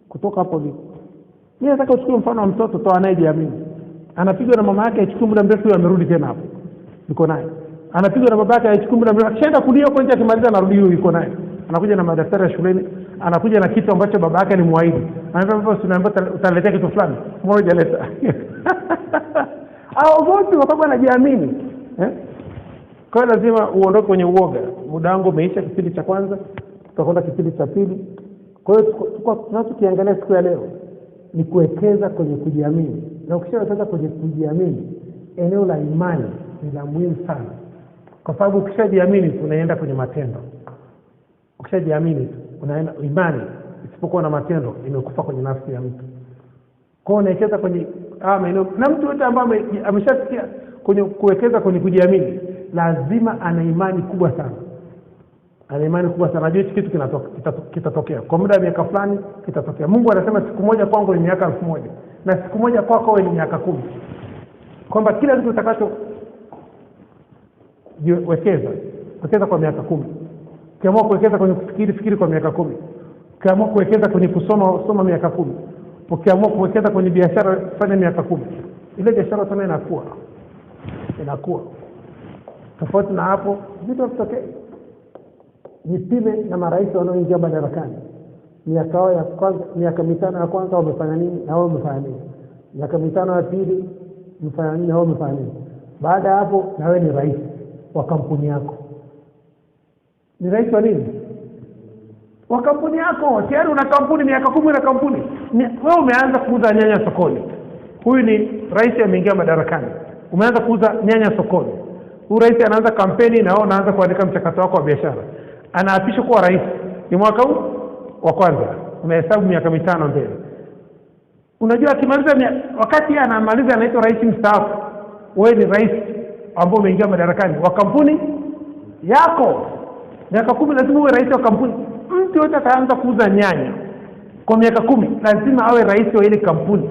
kutoka hapo vipi? Mimi nataka uchukue mfano wa mtoto tu anayejiamini. Anapigwa na mama yake, achukue muda mrefu amerudi tena hapo. Yuko naye. Anapigwa na baba yake, achukue muda mrefu. Akishaenda kulia huko nje akimaliza anarudi yuko naye. Anakuja na madaftari ya shuleni, anakuja na kitu ambacho baba yake alimwaahidi. Anaambia baba usiniambie utaletea kitu fulani. Mmoja leta. Wote kwa sababu anajiamini. Kwa hiyo lazima uondoke kwenye uoga. Muda wangu umeisha kipindi cha kwanza, tutakwenda kipindi cha pili. Kwa hiyo tunachokiangalia siku ya leo ni kuwekeza kwenye kujiamini. Na ukishawekeza kwenye kujiamini, eneo la imani ni la muhimu sana. Kwa sababu ukishajiamini unaenda kwenye matendo. Ukishajiamini unaenda imani, isipokuwa na matendo imekufa kwenye nafsi ya mtu. Kwa hiyo unawekeza kwenye maeneo, na mtu yote ambaye ameshasikia kwenye kuwekeza kwenye kujiamini, lazima ana imani kubwa sana. Ana imani kubwa sana. Najua kitu kitatokea. Kwa muda wa miaka fulani kitatokea. Mungu anasema siku moja kwangu ni miaka 1000 na siku moja kwako ni miaka 10. Kwamba kila kitu utakacho wekeza kwa miaka 10. Ukiamua kuwekeza kwenye fikiri kwa miaka 10. Ukiamua kuwekeza kwenye kusoma miaka 10. Ukiamua kuwekeza kwenye biashara fanya miaka 10. Ile biashara tena inakuwa. Tofauti na hapo vitu vitokee. jipime na marais wanaoingia madarakani. Miaka ya kwanza, miaka mitano ya kwanza wamefanya nini na wao wamefanya nini? Miaka mitano ya pili wamefanya nini na wao wamefanya nini? Baada ya hapo na wewe ni rais wa kampuni yako. Ni rais wa nini? Wa kampuni yako. Tayari una kampuni, miaka 10 na kampuni. Wewe umeanza kuuza nyanya sokoni. Huyu ni rais ameingia madarakani. Umeanza kuuza nyanya sokoni. Huyu rais anaanza kampeni na wewe unaanza kuandika mchakato wako wa biashara. Anaapishwa kuwa rais. Ni mwaka huu wa kwanza. Unahesabu miaka 5 mbele. Unajua akimaliza wakati anamaliza anaitwa rais mstaafu. Wewe ni rais ambao umeingia madarakani wa kampuni yako. Miaka 10 lazima uwe rais wa kampuni. Mtu yote ataanza kuuza nyanya kwa miaka 10 lazima awe rais wa ile kampuni.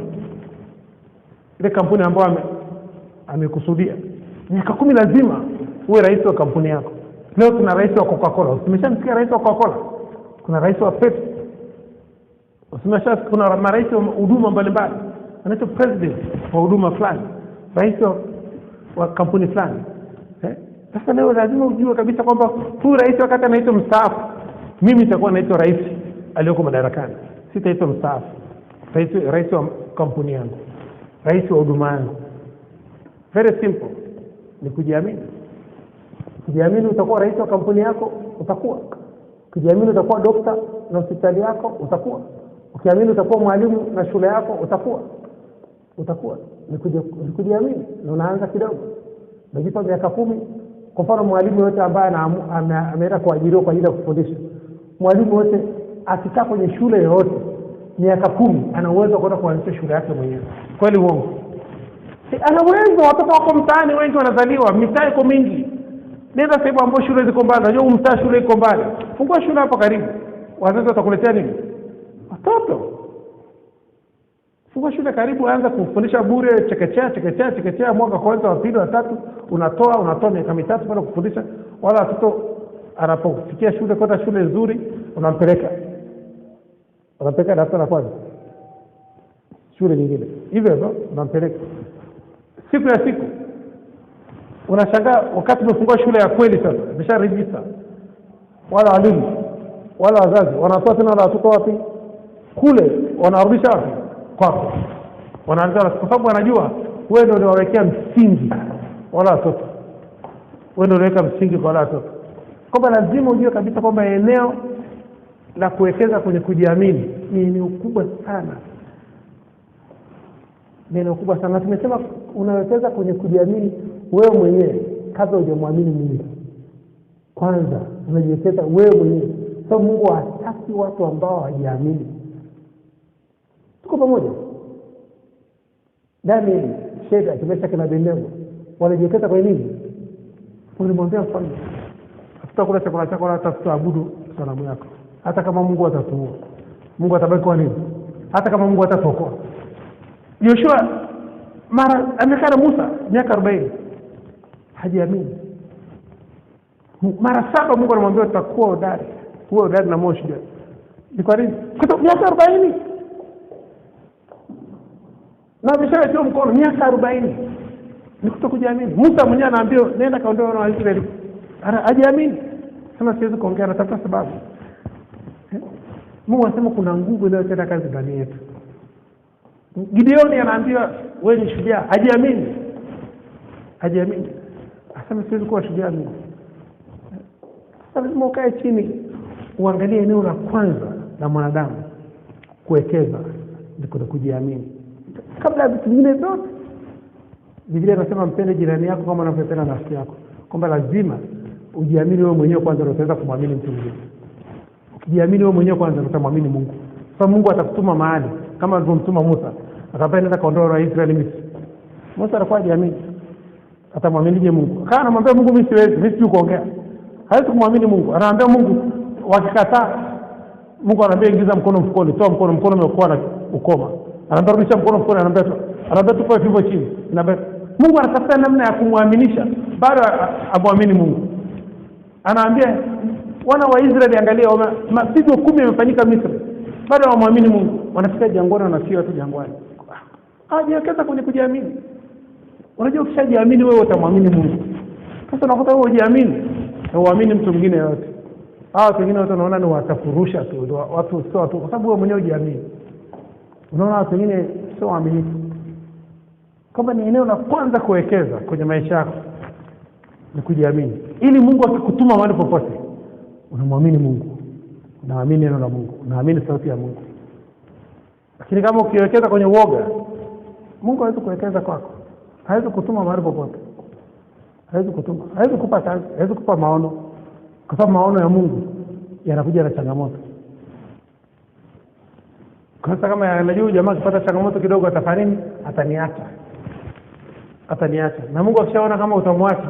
Ile kampuni ambayo amekusudia. Miaka 10 lazima uwe rais wa kampuni yako. Leo kuna rais wa Coca-Cola. Umeshamsikia rais wa Coca-Cola? Kuna rais wa Pepsi. Kuna marais wa huduma mbalimbali. Anaitwa president wa huduma fulani. Rais wa kampuni fulani. Sasa leo lazima ujue kabisa kwamba huyu rais wakati anaitwa mstaafu, mimi nitakuwa naitwa rais aliyoko madarakani. Sitaitwa mstaafu. Rais wa kampuni yangu. Rais wa huduma yangu. Very simple. Ni kujiamini. Kujiamini utakuwa rais wa kampuni yako, utakuwa. Kujiamini utakuwa dokta na hospitali yako, utakuwa. Ukiamini utakuwa mwalimu na shule yako, utakuwa. Ni kujiamini. Na unaanza kidogo. Unajipa miaka 10. Kwa mfano mwalimu yote ambaye ameenda kuajiriwa kwa ajili ya kufundisha. Mwalimu wote akikaa kwenye shule yoyote miaka 10 ana uwezo wa kwenda kuanzisha shule yake mwenyewe. Kweli uongo? Ana uwezo. Watoto wako mtaani wengi wanazaliwa, mitaa iko mingi. Nenda sehemu ambapo shule ziko mbali, unajua mtaa shule iko mbali. Fungua shule hapo karibu. Wazazi watakuletea nini? Watoto. Fungua shule karibu, anza kufundisha bure chekechea mwaka kwanza wa pili wa tatu, unatoa miaka 3 bado kufundisha. Wala watoto anapofikia shule kwenda shule nzuri unampeleka darasa la kwanza. Shule nyingine. Hivyo unampeleka. Siku ya siku unashangaa wakati umefungua shule ya kweli sasa, umesharegister. Wala walimu, wala wazazi wanatoa tena wala watoto wapi? Kule wanarudisha wapi? Kwako. Wanaanza kwa sababu wanajua wewe ndio unawekea msingi wala watoto. Wewe ndio unaweka msingi kwa wala watoto. Kwamba lazima ujue kabisa kwamba eneo la kuwekeza kwenye kujiamini ni ukubwa sana. Neno kubwa sana. Tumesema unawekeza kwenye kujiamini wewe mwenyewe kabla hujamwamini Mungu. Kwanza unajiwekeza wewe mwenyewe. Sababu Mungu hataki watu ambao hawajiamini. Tuko pamoja? Daniel, Shadraka, Meshaki na Abednego walijiwekeza kwa nini? Walimwambia mfalme, hatutakula chakula chako hata tutaabudu sanamu yako. Hata kama Mungu atatuua, Mungu atabaki kwa nini? Hata kama Mungu atatuokoa. Yoshua amekaa na Musa miaka 40. Hajiamini. Mara 7 Mungu anamwambia utakuwa hodari. Kuwa hodari na moshi shujaa. Ni kwa nini? Kwa miaka 40. Na ameshawekewa mkono miaka 40. Ni kutokujiamini. Musa mwenyewe anaambiwa nenda kaondoe wana wa Israeli. Hajiamini. Sema siwezi kuongea, natafuta sababu. Mungu anasema kuna nguvu inayotenda kazi ndani yetu. Gideoni anaambiwa wewe ni shujaa, hajiamini. Asema siwezi kuwa shujaa mimi. Sasa lazima ukae chini uangalie eneo la kwanza la mwanadamu kuwekeza ndiko kujiamini. Kabla ya vitu vingine vyote. Biblia inasema mpende jirani yako kama unavyopenda nafsi yako. Kwamba lazima ujiamini wewe mwenyewe kwanza ndio utaweza kumwamini mtu mwingine. Ukijiamini wewe mwenyewe kwanza ndio utamwamini Mungu. Sasa Mungu atakutuma mahali kama alivyomtuma Musa. Akamwambia nenda kaondoa wa Israeli Misri. Musa alikuwa hajiamini. Atamwamini Mungu. Kana anamwambia Mungu mimi siwezi kuongea. Hawezi kumwamini Mungu. Anaambia Mungu wakikataa, Mungu anambia ingiza mkono mfukoni, toa mkono umekuwa na ukoma. Anaambia rudisha mkono mfukoni, anaambia tupo hivyo chini. Mungu anatafuta namna ya kumwaminisha bado amwamini Mungu. Anaambia wana wa Israeli angalia mapigo 10 yamefanyika Misri. Bado hawamwamini Mungu. Wanafika jangwani wanafia watu jangwani. Hajiwekeza kwenye kujiamini. Unajua ukishajiamini wewe utamwamini Mungu. Sasa unakuta wewe hujiamini na uamini mtu mwingine yote. Watu wengine watu wanaona ni watafurusha tu, watu sio watu, kwa sababu wewe mwenyewe hujiamini. Unaona watu wengine sio waaminifu. Kama ni eneo la kwanza kuwekeza kwenye maisha yako ni kujiamini, ili Mungu akikutuma mahali popote unamwamini Mungu, unaamini neno la Mungu, unaamini sauti ya Mungu. Lakini kama ukiwekeza kwenye uoga, Mungu hawezi kuwekeza kwako, hawezi kutuma mahali popote, hawezi kutuma, hawezi kukupa kazi, hawezi kukupa maono, kwa sababu maono ya Mungu yanakuja na changamoto. Kwa sababu kama anajua jamaa akipata changamoto kidogo atafanya nini? Ataniacha. Na Mungu akishaona kama utamwacha,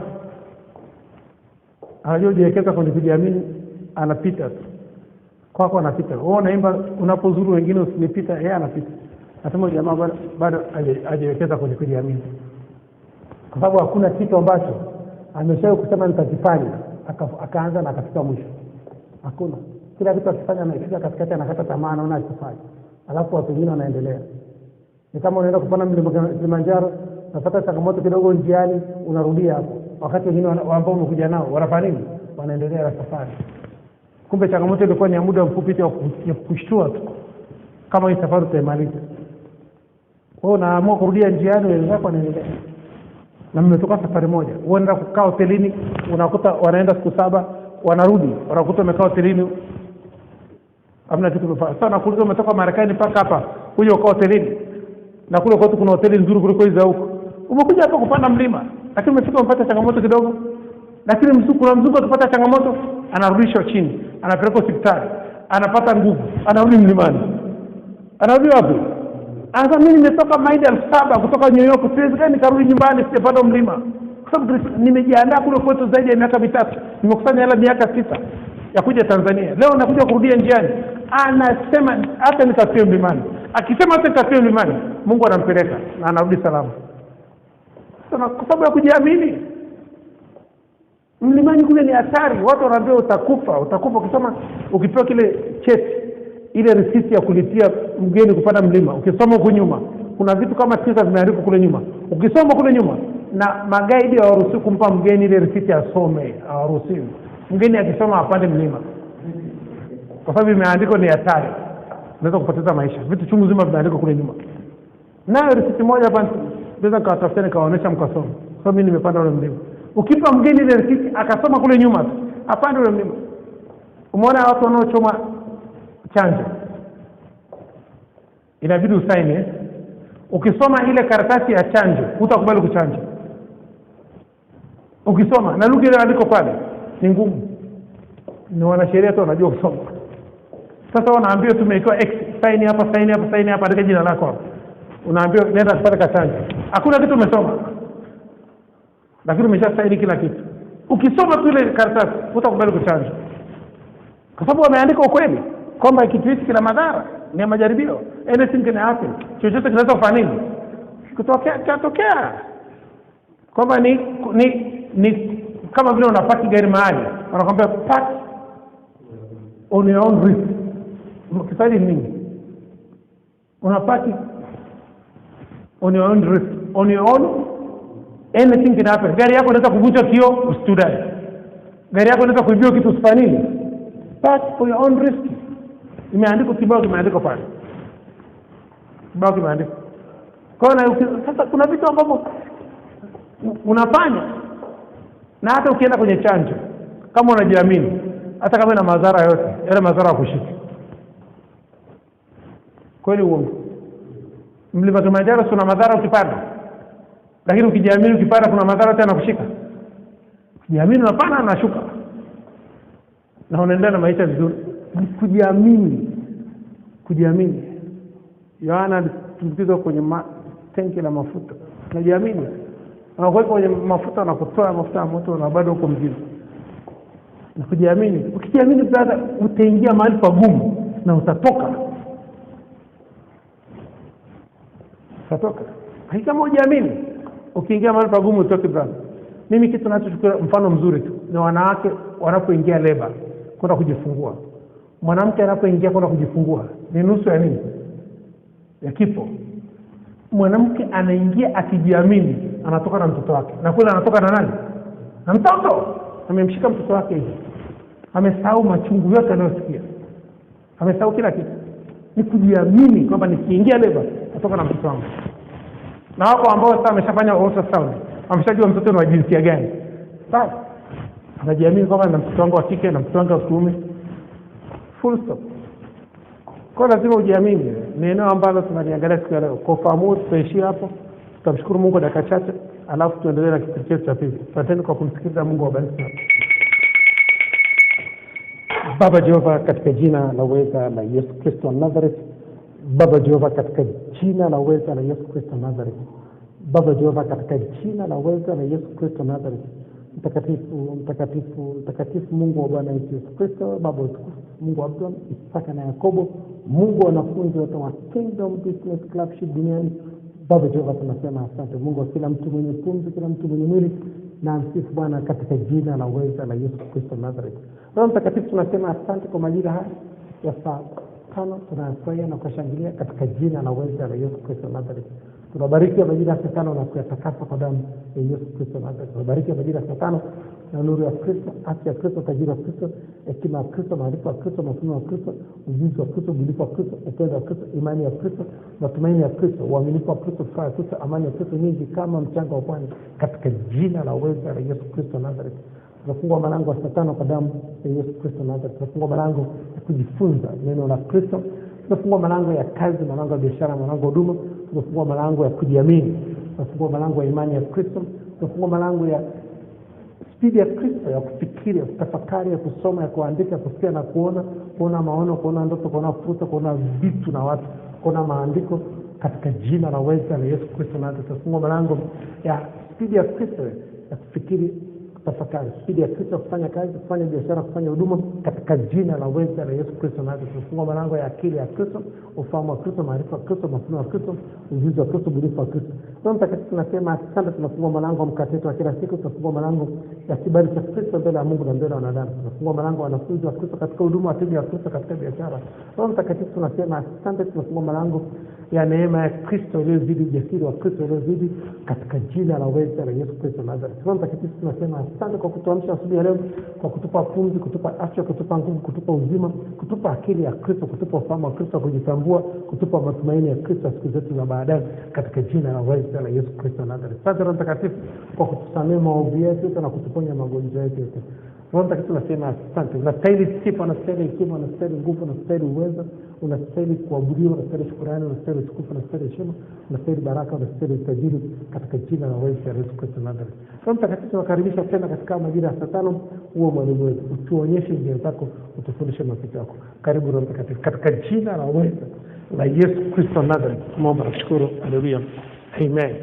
anajua jiwekeza kwenye kujiamini, anapita tu. Kwako anapita. Wewe unaimba unapozuru wengine usinipita, yeye anapita. Nasema jamaa bado hajiwekeza kwenye kujiamini. Kwa sababu hakuna kitu ambacho ameshawahi kusema nitakifanya akaanza na akafika mwisho. Hakuna. Kila kitu akifanya anafika katikati anakata tamaa, anaona asifanye. Alafu watu wengine wanaendelea. Ni kama unaenda kupanda mlima Kilimanjaro, unapata changamoto kidogo njiani, unarudia hapo. Wakati wengine ambao umekuja nao wanafanya nini? Wanaendelea na safari. Kumbe changamoto ilikuwa ni ya muda mfupi tu ya kushtua tu. Kama hii safari utaimaliza. Wewe unaamua kurudia njiani, wenzako wanaendelea. Na mmetoka safari moja. Unaenda kukaa hotelini, unakuta wanaenda siku 7, wanarudi, wanakuta wamekaa hotelini. Hamna kitu kufanya. Sasa nakuuliza umetoka Marekani mpaka hapa, uje ukaa hotelini. Na kule kwetu kuna hoteli nzuri kuliko hizo huko. Umekuja hapa kupanda mlima, lakini umefika umepata changamoto kidogo. Lakini mzungu akipata changamoto, anarudishwa chini, anapelekwa hospitali, anapata nguvu, anarudi mlimani. Anarudi wapi? Anasema mimi nimetoka maili 7,000 kutoka New York, siwezi gani nikarudi nyumbani sijapanda mlima. Kwa sababu nimejiandaa kule kwetu zaidi ya miaka 3. Nimekusanya hela miaka 6 ya kuja Tanzania. Leo nakuja kurudia njiani. Anasema hata nikafie mlimani. Akisema hata nikafie mlimani, Mungu anampeleka na anarudi salama. Sasa kwa sababu ya kujiamini. Mlimani kule ni hatari. Watu wanaambia utakufa. Ukisema ukipewa kile cheti, ile risiti ya kulipia mgeni kupanda mlima, ukisoma huko nyuma kuna vitu kama 9 vimeandikwa kule nyuma. Ukisoma kule nyuma, na magaidi hawaruhusiwi kumpa mgeni ile risiti asome, hawaruhusiwi. Mgeni akisoma apande mlima. Kwa sababu imeandikwa ni hatari. Unaweza kupoteza maisha. Vitu chungu zima vimeandikwa kule nyuma. Nayo risiti moja hapa naweza nikawatafutia nikawaonyesha mkasoma. Kwa sababu mimi nimepanda ule mlima. Ukipa mgeni ile risiti akasoma kule nyuma, apande ule mlima. Umeona watu wanaochoma chanjo, inabidi usaini. Ukisoma ile karatasi ya chanjo, hutakubali kuchanja. Ukisoma na lugha ile andiko pale ni ngumu. Ni wanasheria tu wanajua kusoma. Sasa wanaambia tumeitoa X, sign hapa, andika jina lako hapo. Unaambia nenda kupata chanjo. Hakuna kitu umesoma. Lakini umeshasaini kila kitu. Ukisoma tu ile karatasi, hutakubali kuchanja. Kwa sababu wameandika ukweli kwamba kitu hiki kina madhara, ni majaribio. Anything can happen. Chochote kinaweza kufanya nini? Kitokea. Kwamba ni kama vile unapaki gari mahali, wanakuambia park on your own risk. Kiswahili nini? Unapaki on your own risk. On your own, anything can happen. Gari yako inaweza kuvunjwa kioo, usitudai. Gari yako inaweza kuibiwa kitu usifanye nini? Park for your own risk. Imeandikwa kibao, kimeandikwa pale. Kibao kimeandikwa. Kwa hiyo sasa kuna vitu ambavyo unafanya, na hata ukienda kwenye chanjo, kama unajiamini, hata kama ina madhara yote, yale madhara kushika. Kweli uongo? Mlima Kilimanjaro kuna madhara ukipanda. Lakini ukijiamini ukipanda kuna madhara tena kushika. Ukijiamini unapanda na shuka. Na unaendelea na maisha vizuri. Kujiamini. Yohana tulipizwa kwenye tenki la mafuta. Unajiamini. Unakuweka kwenye mafuta na kutoa mafuta ya moto na bado uko mzima. Na kujiamini. Ukijiamini brother, utaingia mahali pagumu na utatoka. Kama hujiamini, ukiingia mahali pagumu utoke brother. Mimi kitu ninachochukua mfano mzuri tu ni wanawake wanapoingia leba kwenda kujifungua. Mwanamke anapoingia kwenda kujifungua ni nusu ya nini? Ya kifo. Mwanamke anaingia akijiamini, anatoka na mtoto wake. Na kule anatoka na nani? Na mtoto. Amemshika mtoto wake hivi. amesahau machungu yote anayosikia, amesahau kila kitu. Ni kujiamini kwamba nikiingia leba natoka na mtoto wangu. Na wako ambao sasa ameshafanya ultrasound, ameshajua mtoto ni wa jinsia gani, basi anajiamini kwamba na mtoto wangu wa kike na mtoto wangu wa kiume, full stop. Kwa lazima ujiamini. Ni eneo ambalo tunaliangalia siku ya leo. Kwa fahamu tutaishia hapo. Tutamshukuru Mungu dakika chache, alafu tuendelee na kipindi chetu cha pili. Asanteni kwa kumsikiliza. Mungu awabariki. Baba Jehova, katika jina la uweza la Yesu Kristo wa Nazareth. Baba Jehova, katika jina la uweza la Yesu Kristo wa Nazareth. Baba Jehova, katika jina la uweza la Yesu Kristo wa Nazareth. Mtakatifu, mtakatifu, mtakatifu Mungu wa Bwana Yesu Kristo, Baba utukufu, Mungu wa Abraham, Isaka na Yakobo, Mungu wa wanafunzi wote wa Kingdom Business Clubship duniani. Baba Jehova, tunasema asante. Mungu wa kila mtu mwenye pumzi, kila mtu mwenye mwili, na msifu Bwana katika jina la uweza la Yesu Kristo Nazareth. Roho Mtakatifu, tunasema asante kwa majira haya ya saa 5, tunayafurahia na kushangilia katika jina la uweza la Yesu Kristo Nazareth. Tunabariki majira ya saa 5 na kuyatakasa kwa damu ya Yesu Kristo Nazareth. Tunabariki majira ya saa 5 na nuru ya Kristo, afya ya Kristo, tajiri wa Kristo, hekima ya Kristo, maarifa ya Kristo, mafunuo ya Kristo, ujuzi wa Kristo, ubunifu wa Kristo, upendo wa Kristo, imani ya Kristo, matumaini ya Kristo, uaminifu wa Kristo, furaha ya Kristo, amani ya Kristo nyingi kama mchanga wa pwani katika jina la uweza la Yesu Kristo Nazareth. Tunafungua malango ya saa 5 kwa damu ya Yesu Kristo Nazareth. Tunafungua malango ya kujifunza neno la Kristo. Tunafungua malango ya kazi, malango ya biashara, malango ya huduma. Tunafungua malango ya kujiamini. Tunafungua malango ya imani ya Kristo. Tunafungua malango ya spidi ya Kristo, ya kufikiri, ya kutafakari, ya kusoma, ya kuandika, kusikia na kuona maono, kuona ndoto, kuona fursa, kuona vitu na watu, kuona maandiko katika jina la uweza la Yesu Kristo Nazareth. Tunafungua malango ya spidi ya Kristo, ya kufikiri, tafakari, spidi ya Kristo, kufanya kazi, kufanya biashara, kufanya huduma katika jina la uweza la Yesu Kristo Nazareth. Tunafungua malango ya akili ya Kristo, ufahamu wa Kristo, maarifa ya Kristo, mafunuo ya Kristo, ujuzi wa Kristo, ubunifu wa Kristo. Roho Mtakatifu, tunasema asante. Tunafungua malango mkate wa kila siku. Tunafungua malango ya kibali cha Kristo mbele ya Mungu na mbele ya wanadamu. Tunafungua malango ya wanafunzi wa Kristo katika huduma, wateja wa Kristo katika biashara. Roho Mtakatifu, tunasema asante. Tunafungua malango ya neema ya Kristo iliyozidi, ujasiri wa Kristo iliyozidi katika jina la uweza la Yesu Kristo Nazareth. Roho Mtakatifu, tunasema asante kwa kutuamsha asubuhi ya leo, kwa kutupa pumzi, kutupa afya, kutupa nguvu, kutupa uzima, kutupa akili ya Kristo, kutupa ufahamu wa Kristo, kujitambua, kutupa matumaini ya Kristo siku zetu za baadaye katika jina la uweza la Yesu Kristo Nazareth. Asante Roho Mtakatifu kwa kutusamehe maovu yetu na kutuponya magonjwa yetu yote. Roho Mtakatifu, nasema asante. Unastahili sifa, unastahili hekima, unastahili nguvu, unastahili uwezo, unastahili kuabudiwa, unastahili shukrani, unastahili utukufu, unastahili heshima, unastahili baraka, unastahili utajiri katika jina la uweza la Yesu Kristo Nazareth. Roho Mtakatifu, tunakaribisha tena katika majira ya saa 5, uwe mwalimu wetu, utuonyeshe njia zako, utufundishe mapito yako. Karibu Roho Mtakatifu katika jina la uweza la Yesu Kristo Nazareth. Tunaomba na kushukuru. Haleluya. Amen.